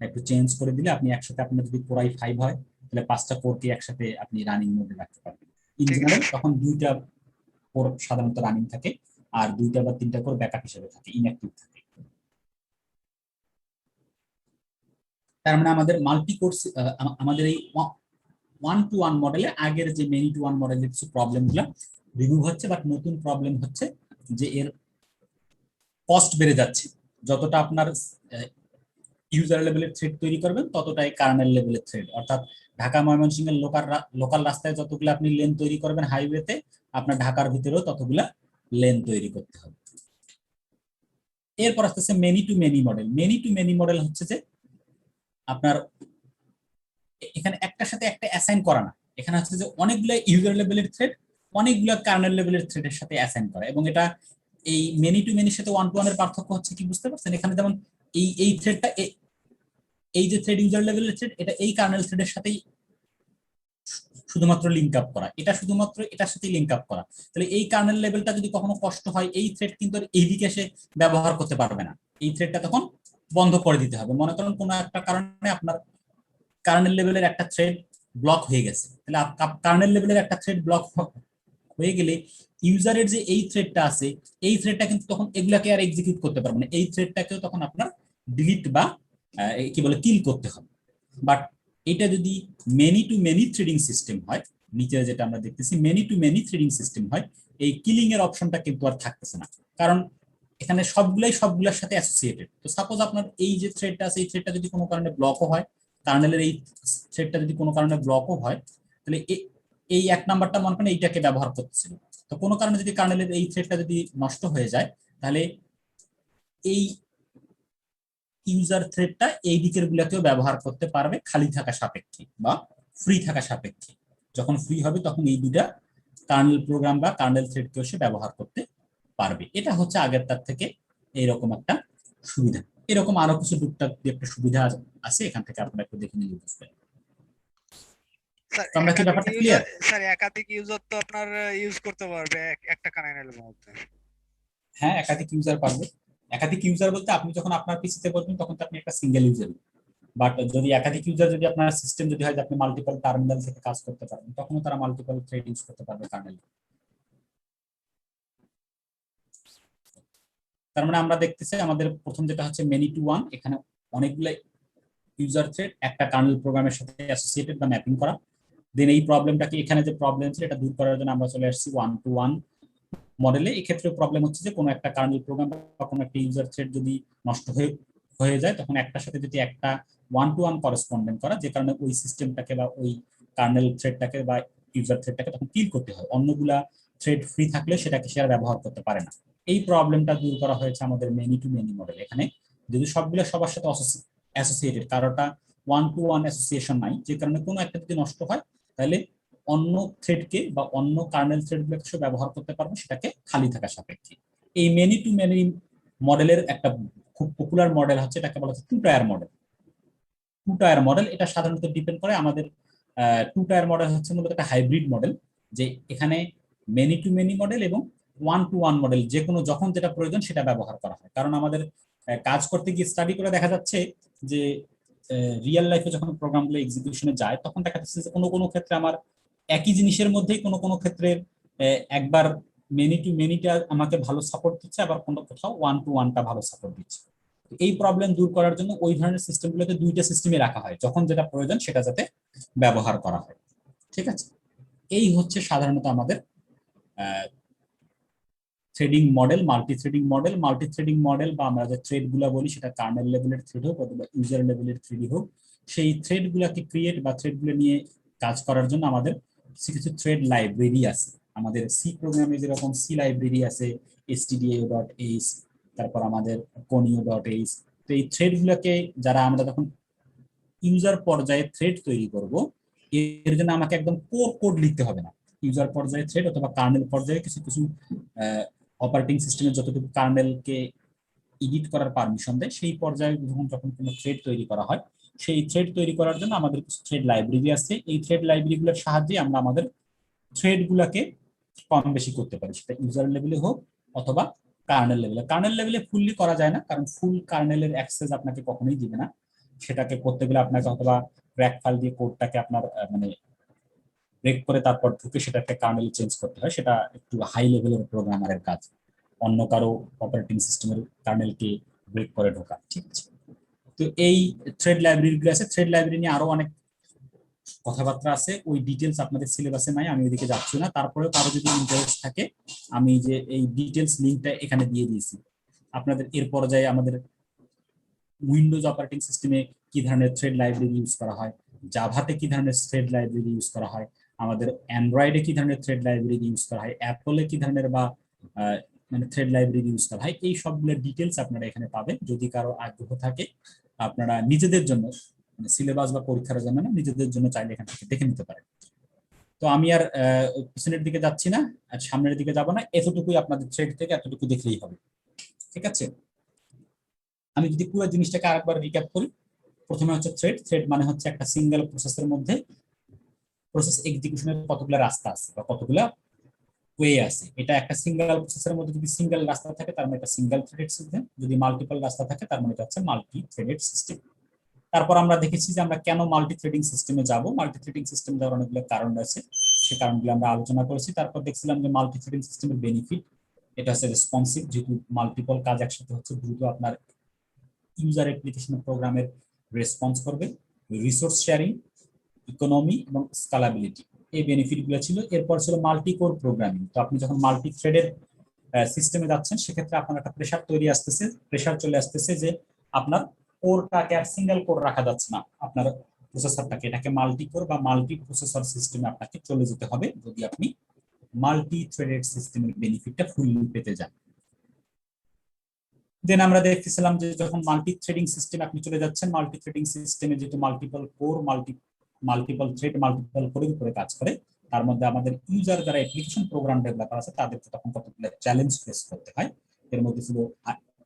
একটু চেঞ্জ করে দিলে আপনি একসাথে, আপনার যদি কোরাই 5 হয় তাহলে 5টা কোরকে একসাথে আপনি রানিং মোডে রাখতে পারবেন। ইন জেনারেল তখন 2টা কোর সাধারণত রানিং থাকে, আর 2টা বা 3টা কোর ব্যাকআপ হিসেবে থাকে, ইনঅ্যাক্টিভ থাকে। তার মানে আমাদের মাল্টি কোর, আমাদের এই 1-to-1 মডেলে আগের যে মেনি-to-1 মডেলের কিছু প্রবলেমগুলো রিমুভ হচ্ছে, বাট নতুন প্রবলেম হচ্ছে যে এর কস্ট বেড়ে যাচ্ছে। যতটা আপনার ইউজার লেভেলের থ্রেড তৈরি করবেন ততটাই কার্নেল লেভেলের থ্রেড, অর্থাৎ ঢাকা ময়মনসিংহের লোকাল রাস্তায় যতগুলো আপনি লেন তৈরি করবেন হাইওয়েতে, আপনার ঢাকার ভিতরেও ততগুলা লেন তৈরি করতে হবে। এরপর আসতেছে many two many model. Many two many model হচ্ছে যে আপনার এখানে একটার সাথে একটা অ্যাসাইন করা না, এখানে হচ্ছে যে অনেকগুলো ইউজার লেভেলের থ্রেড অনেকগুলো কার্নেল লেভেলের থ্রেডের সাথে অ্যাসাইন করা, এবং এটা এই মেনি টু মেনির সাথে 1-to-1 এর পার্থক্য হচ্ছে কি বুঝতে পারছেন? এখানে যেমন এই থ্রেডটা, এই যে থ্রেড ইউজার লেভেলের থ্রেড, এটা এই কার্নেল থ্রেডের সাথেই শুধুমাত্র লিঙ্ক আপ করা, এটা শুধুমাত্র এটার সাথে লিঙ্ক আপ করা। তাহলে এই কার্নেল লেভেলটা যদি কখনো কষ্ট হয়, এই থ্রেড কিন্তু আর এইদিকে এসে ব্যবহার করতে পারবে না, এই থ্রেডটা তখন বন্ধ করে দিতে হবে। মনে করেন কোনো একটা কারণে আপনার কার্নেল লেভেলের একটা থ্রেড ব্লক হয়ে গেছে, তাহলে কার্নেল লেভেলের একটা থ্রেড ব্লক হয়ে গেলে ইউজারের যে এই থ্রেডটা আছে, এই থ্রেডটা কিন্তু তখন এগুলাকে আর এক্সিকিউট করতে পারবে না, এই থ্রেডটাকেও তখন আপনার ডিলিট বা কি বলে কিল করতে হবে। বাট এটা যদি many two many threading system হয়, নিচে যেটা আমরা দেখতেছি many two many threading system হয়, এই কিলিং এর অপশনটা কিন্তু আর থাকতেছে না, কারণ এখানে সবগুলোর সাথে অ্যাসোসিয়েটেড। তো সাপোজ আপনার এই যে থ্রেডটা আছে, এই থ্রেডটা যদি কোনো কারণে ব্লকও হয়, কার্নেলের এই থ্রেডটা যদি কোনো কারণে ব্লকও হয়, তাহলে এই এক নাম্বারটা মনে করেন এইটাকে ব্যবহার করতেছিল। তো কোনো কারণে যদি কার্নেলের এই থ্রেডটা যদি নষ্ট হয়ে যায়, তাহলে এই ইউজার থ্রেডটা এই দিকের গুলাকেও ব্যবহার করতে পারবে খালি থাকা সাপেক্ষে বা ফ্রি থাকা সাপেক্ষে। যখন ফ্রি হবে তখন এই দুটা কার্নেল প্রোগ্রাম বা কার্নেল থ্রেডকেও সে ব্যবহার করতে পারবে। এটা হচ্ছে আগের তার থেকে এইরকম একটা সুবিধা। এরকম আরো কিছু টুকটাক একটা সুবিধা আছে, এখান থেকে আপনারা একটু দেখে নিয়ে বুঝবেন। স্যার তো আমরা কি ব্যাপারটা ক্লিয়ার? একাধিক ইউজার তো আপনার ইউজ করতে পারবে একটা কার্নেলের মধ্যে। হ্যাঁ, একাধিক ইউজার পারবে। একাধিক ইউজার বলতে আপনি যখন আপনার পিসিতে বলবেন তখন তো আপনি একটা সিঙ্গেল ইউজার, বাট যদি একাধিক ইউজার, যদি আপনার সিস্টেম যদি হয় যে আপনি মাল্টিপল টার্মিনাল থেকে কাজ করতে পারবেন, তখনও তারা মাল্টিপল থ্রেড ইউজ করতে পারবে কার্নেল। তার মানে আমরা দেখতেছি আমাদের প্রথম যেটা হচ্ছে মেনি টু ওয়ান, এখানে অনেকগুলো ইউজার থ্রেড একটা কার্নেল প্রোগ্রামের সাথে অ্যাসোসিয়েটেড বা ম্যাপিং করা। দেন এই প্রবলেমটাকে, এখানে যে প্রবলেম ছিল এটা দূর করার জন্য আমরা চলে আসছি ওয়ান টু ওয়ান মডেলে। এই ক্ষেত্রে প্রবলেম হচ্ছে যে কোনো একটা কার্নেল প্রোগ্রাম বা কোনো একটা ইউজার থ্রেড যদি নষ্ট হয়ে যায়, তখন একটার সাথে যদি একটা ওয়ান টু ওয়ান করেসপন্ডেন্ট করা, যে কারণে ওই সিস্টেমটাকে বা ওই কার্নেল থ্রেডটাকে বা ইউজার থ্রেডটাকে তখন কিল করতে হয়। অন্যগুলা থ্রেড ফ্রি থাকলে সেটাকে সে আর ব্যবহার করতে পারে না। এই প্রবলেমটা দূর করা হয়েছে আমাদের মেনি টু মেনি মডেল। এখানে যদি সবগুলো সবার সাথে অ্যাসোসিয়েটেড, কারোটা ওয়ান টু ওয়ান অ্যাসোসিয়েশন নাই, যে কারণে কোনো একটা যদি নষ্ট হয় তাহলে অন্য থ্রেডকে বা অন্য কার্নেল থ্রেডগুলোকে সে ব্যবহার করতে পারবে, সেটাকে খালি থাকা সাপেক্ষে। এই মেনি টু মেনি মডেলের একটা খুব পপুলার মডেল হচ্ছে, এটাকে বলা হচ্ছে two tier model. Two tier model এটা সাধারণত ডিপেন্ড করে আমাদের টু টায়ার মডেল হচ্ছে মূলত একটা হাইব্রিড মডেল, যে এখানে মেনি টু মেনি মডেল এবং ওয়ান টু ওয়ান মডেল যে কোনো যখন যেটা প্রয়োজন সেটা ব্যবহার করা হয়। কারণ আমাদের কাজ করতে গিয়ে স্টাডি করে দেখা যাচ্ছে যে রিয়েল লাইফে যখন প্রোগ্রামগুলো এক্সিকিউশনে যায়, তখন দেখা যাচ্ছে যে কোনো কোনো ক্ষেত্রে আমার একই জিনিসের মধ্যেই কোনো কোনো ক্ষেত্রে একবার মেনি টু মেনিটা আমাকে ভালো সাপোর্ট দিচ্ছে, আবার কোনো কোথাও ওয়ান টু ওয়ানটা ভালো সাপোর্ট দিচ্ছে। এই প্রবলেম দূর করার জন্য ওই ধরনের সিস্টেমগুলোতে দুইটা সিস্টেমে রাখা হয়, যখন যেটা প্রয়োজন সেটা যাতে ব্যবহার করা হয়। ঠিক আছে, এই হচ্ছে সাধারণত আমাদের threading model, multi threading model বা আমরা যে থ্রেড গুলা বলি, সেটা কার্নেল লেভেলের থ্রেড হোক অথবা ইউজার লেভেলের থ্রেড হোক, সেই থ্রেড গুলাকে ক্রিয়েট বা থ্রেড গুলো নিয়ে কাজ করার জন্য আমাদের কিছু কিছু থ্রেড লাইব্রেরি আছে। আমাদের সি প্রোগ্রামে যেরকম সি লাইব্রেরি আছে, stdio.h, তারপর আমাদের conio.h। তো এই থ্রেড গুলোকে যারা আমরা যখন ইউজার পর্যায়ে থ্রেড তৈরি করব, এর জন্য আমাকে একদম কোর কোড লিখতে হবে না। ইউজার পর্যায়ে থ্রেড অথবা কার্নেল পর্যায়ে কিছু কিছু অপারেটিং সিস্টেমের যতটুকু কার্নেলকে এডিট করার পারমিশন দেয়, সেই পর্যায়ে যখন কোনো থ্রেড তৈরি করা হয়, সেই থ্রেড তৈরি করার জন্য আমাদের কিছু থ্রেড লাইব্রেরি আছে। এই থ্রেড লাইব্রেরিগুলোর সাহায্যে আমরা আমাদের থ্রেড গুলাকে কম বেশি করতে পারি, সেটা ইউজার লেভেলে হোক অথবা কার্নেল লেভেলে। কার্নেল লেভেলে ফুললি করা যায় না, কারণ ফুল কার্নেলের অ্যাক্সেস আপনাকে কখনোই দিবে না। সেটাকে করতে গেলে আপনাকে অথবা ক্র্যাক ফাইল দিয়ে কোডটাকে আপনার মানে ব্রেক করে তারপর ঢুকে সেটা একটা কার্নেল চেঞ্জ করতে হয়, সেটা একটু হাই লেভেলের প্রোগ্রামারের কাজ, অন্য কারো অপারেটিং সিস্টেমের কার্নেলকে ব্রেক করে ঢোকা। ঠিক আছে, তো এই থ্রেড লাইব্রেরি গুলো আছে। থ্রেড লাইব্রেরি নিয়ে আরো অনেক কথাবার্তা আছে, ওই ডিটেলস আপনাদের সিলেবাসে নাই, আমি ওইদিকে যাচ্ছি না। তারপরেও কারো যদি ইন্টারেস্ট থাকে, আমি যে এই ডিটেলস লিঙ্কটা এখানে দিয়ে দিয়েছি আপনাদের। এর পর্যায়ে আমাদের উইন্ডোজ অপারেটিং সিস্টেমে কি ধরনের থ্রেড লাইব্রেরি ইউজ করা হয়, জাভাতে কি ধরনের থ্রেড লাইব্রেরি ইউজ করা হয়, আমাদের অ্যান্ড্রয়েডে কি ধরনের থ্রেড লাইব্রেরি ইউজ করা হয়, অ্যাপলে কি ধরনের বা মানে থ্রেড লাইব্রেরি ইউজ করা হয়, এই সবগুলোর ডিটেলস আপনারা এখানে পাবেন। যদি কারো আগ্রহ থাকে, আপনারা নিজেদের জন্য, মানে সিলেবাস বা পরীক্ষার জন্য না, নিজেদের জন্য চাইলে এখান থেকে দেখে নিতে পারেন। তো আমি আর পিছনের দিকে যাচ্ছি না, আর সামনের দিকে যাব না, এতটুকুই আপনাদের থ্রেড থেকে এতটুকু দেখলেই হবে। ঠিক আছে, আমি যদি পুরো জিনিসটাকে আরেকবার রিক্যাপ করি। প্রথমে হচ্ছে থ্রেড। থ্রেড মানে হচ্ছে একটা সিঙ্গেল প্রসেসের মধ্যে প্রসেস এক্সিকিউশনের কতগুলো রাস্তা আছে বা কতগুলা ওয়ে আছে। এটা একটা সিঙ্গেল প্রসেসের মধ্যে যদি সিঙ্গেল রাস্তা থাকে তার মানে এটা সিঙ্গেল থ্রেডেড সিস্টেম, যদি মাল্টিপল রাস্তা থাকে তার মানে এটা হচ্ছে মাল্টি থ্রেডেড সিস্টেম। তারপর আমরা দেখেছি যে আমরা কেন মাল্টি থ্রেডিং সিস্টেমে যাব। মাল্টি থ্রেডিং সিস্টেম যাওয়ার অনেকগুলো কারণ আছে, সেই কারণগুলো আমরা আলোচনা করেছি। তারপর দেখছিলাম যে মাল্টি থ্রেডিং সিস্টেমের বেনিফিট, এটা হচ্ছে রেসপন্সিভ, যেহেতু মাল্টিপল কাজ একসাথে হচ্ছে দ্রুত আপনার ইউজার অ্যাপ্লিকেশন প্রোগ্রামের রেসপন্স করবে, রিসোর্স শেয়ারিং, ইকোনমি এবং স্কেলাবিলিটি, এই বেনিফিটগুলো ছিল। এরপর ছিল মাল্টি কোর প্রোগ্রামিং। তো আপনি যখন মাল্টি থ্রেডের সিস্টেমে যাচ্ছেন সেক্ষেত্রে আপনার একটা প্রেশার তৈরি আসতেছে, প্রেশার চলে আসতেছে যে আপনার কোরটাকে আর সিঙ্গেল কোর রাখা যাচ্ছে না, আপনার প্রসেসরটাকে, এটাকে মাল্টি কোর বা মাল্টি প্রসেসর সিস্টেমে আপনাকে চলে যেতে হবে যদি আপনি মাল্টি থ্রেডেড সিস্টেমের বেনিফিটটা ফুললি পেতে যান। দেন আমরা দেখতেছিলাম যে যখন মাল্টি থ্রেডিং সিস্টেম আপনি চলে যাচ্ছেন, মাল্টি থ্রেডিং সিস্টেমে যেহেতু multiple core, multiple thread multiple কোরের উপরে কাজ করে, তার মধ্যে আমাদের ইউজার যারা অ্যাপ্লিকেশন প্রোগ্রাম ডেভেলপার আছে তাদেরকে তখন কতগুলো চ্যালেঞ্জ ফেস করতে হয়। এর মধ্যে ছিল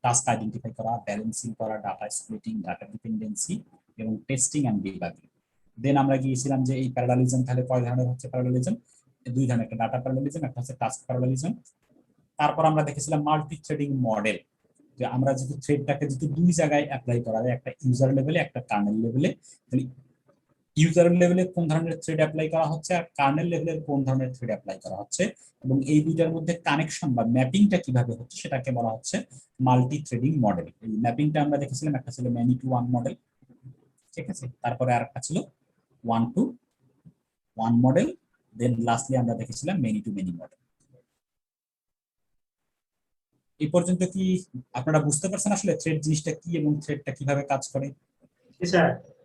টাস্ক আইডেন্টিফাই করা, ব্যালেন্সিং করা, ডাটা স্প্লিটিং, ডাটা ডিপেন্ডেন্সি এবং টেস্টিং এন্ড ডিবাগিং। দেন আমরা গিয়েছিলাম যে এই প্যারালালিজম তাহলে কয় ধরনের হচ্ছে প্যারালালিজম, দুই ধরনের, একটা ডাটা প্যারালালিজম, একটা হচ্ছে টাস্ক প্যারালালিজম। তারপর আমরা দেখেছিলাম মাল্টি থ্রেডিং মডেল, যে আমরা যেহেতু থ্রেডটাকে যেহেতু দুই জায়গায় অ্যাপ্লাই করা যায়, একটা ইউজার লেভেলে একটা কার্নেল লেভেলে, তাহলে ইউজার লেভেলে কোন ধরনের থ্রেড অ্যাপ্লাই করা হচ্ছে আর কার্নেল লেভেলের কোন ধরনের থ্রেড অ্যাপ্লাই করা হচ্ছে এবং এই দুইটার মধ্যে কানেকশন বা ম্যাপিংটা কিভাবে হচ্ছে সেটাকে বলা হচ্ছে মাল্টি থ্রেডিং মডেল। এই ম্যাপিংটা আমরা দেখেছিলাম, একটা ছিল ম্যানি টু ওয়ান মডেল, ঠিক আছে, তারপরে আরেকটা ছিল one to one model, then lastly আমরা দেখেছিলাম মেনি টু মেনি মডেল। এই পর্যন্ত কি আপনারা বুঝতে পারছেন আসলে থ্রেড জিনিসটা কি এবং থ্রেডটা কিভাবে কাজ করে?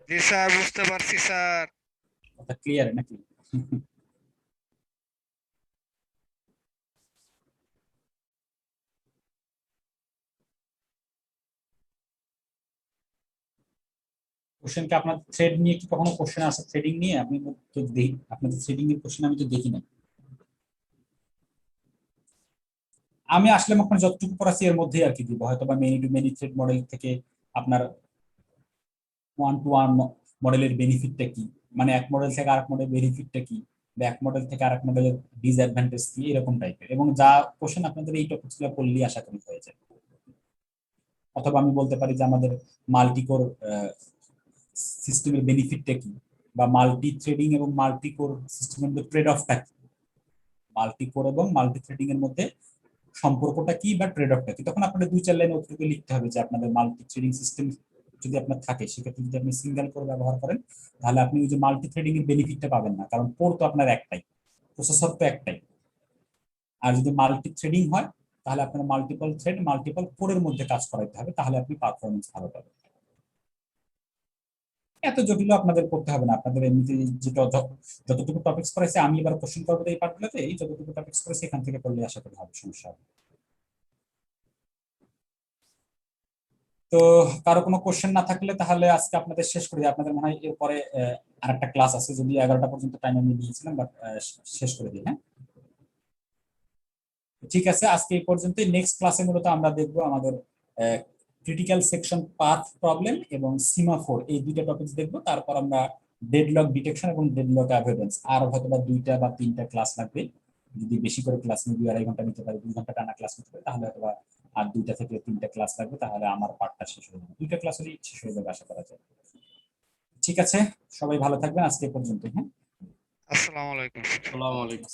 জি স্যার, বুঝতে পারছি স্যার। কথা ক্লিয়ার নাকি? কোশ্চেন কি আপনার থ্রেড নিয়ে কি কখনো কোশ্চেন আছে থ্রেডিং নিয়ে? আমি তো দেখি আপনাদের থ্রেডিং এর কোশ্চেন আমি তো দেখি না। আমি আসলে আপনার যতটুকু পড়াচ্ছি এর মধ্যেই আর কি দিব, হয়তো বা many two many thread model থেকে আপনার ওয়ান টু ওয়ান মডেলের বেনিফিটটা কি, মানে এক মডেল থেকে আরেক মডেল বেনিফিটটা কি, বা এক মডেল থেকে আরেক মডেলের ডিসঅ্যাডভান্টেজ কি, এরকম টাইপের। এবং যা কোশ্চেন আপনাদের এই টপিকগুলো পড়লেই আশা করি হয়ে যায়। অথবা আমি বলতে পারি যে আমাদের মাল্টিকোর সিস্টেমের বেনিফিটটা কি, বা মাল্টি থ্রেডিং এবং মাল্টি কোর সিস্টেমের মধ্যে ট্রেড অফটা কি, মাল্টি কোর এবং মাল্টি থ্রেডিং এর মধ্যে সম্পর্কটা কি বা ট্রেড অফটা কি। তখন আপনাদের দুই চার লাইন অতটুকু লিখতে হবে যে আপনাদের মাল্টি থ্রেডিং সিস্টেম যদি আপনার থাকে, সেক্ষেত্রে যদি আপনি সিঙ্গেল কোর ব্যবহার করেন তাহলে আপনি ওই যে মাল্টি থ্রেডিং এর বেনিফিটটা পাবেন না, কারণ কোর তো আপনার একটাই, প্রসেসর তো একটাই। আর যদি মাল্টি থ্রেডিং হয় তাহলে আপনার মাল্টিপল থ্রেড মাল্টিপল কোরের মধ্যে কাজ করাতে হবে, তাহলে আপনি পারফরমেন্স ভালো পাবেন। এত জটিল আপনাদের করতে হবে না, আপনাদের এমনিতে যেটা যতটুকু টপিকস করেছে, আমি এবার কোশ্চেন করবো এই পার্টগুলোতে, এই যতটুকু টপিকস করেছে এখান থেকে করলে আশা করি হবে, সমস্যা হবে। তো কারো কোনো কোশ্চেন না থাকলে তাহলে আজকে আপনাদের শেষ করি। আপনাদের মনে হয় এরপরে আরেকটা ক্লাস আছে, যদি 11টা পর্যন্ত টাইম আমি দিয়েছিলাম, বাট শেষ করে দিই। হ্যাঁ, ঠিক আছে, আজকে এই পর্যন্তই। নেক্সট ক্লাসে মূলত আমরা দেখবো আমাদের ক্রিটিক্যাল সেকশন পাথ প্রবলেম এবং সিমাফোর, এই দুইটা টপিকস দেখবো। তারপর আমরা ডেডলক ডিটেকশন এবং ডেডলক অ্যাভয়েডেন্স, আর হয়তো বা 2টা বা 3টা ক্লাস লাগবে। যদি বেশি করে ক্লাস নিয়ে 2-2.5 ঘন্টা নিতে পারি, 2 ঘন্টা টানা ক্লাস নিতে পারি, তাহলে হয়তো বা আর 2টা থেকে 3টা ক্লাস লাগবে, তাহলে আমার পার্টটা শেষ হয়ে যাবে। 2টা ক্লাস হলেই শেষ হয়ে যাবে আশা করা যায়। ঠিক আছে, সবাই ভালো থাকবেন, আজকে এই পর্যন্ত। হ্যাঁ, আসসালামু আলাইকুম। আসসালামু আলাইকুম।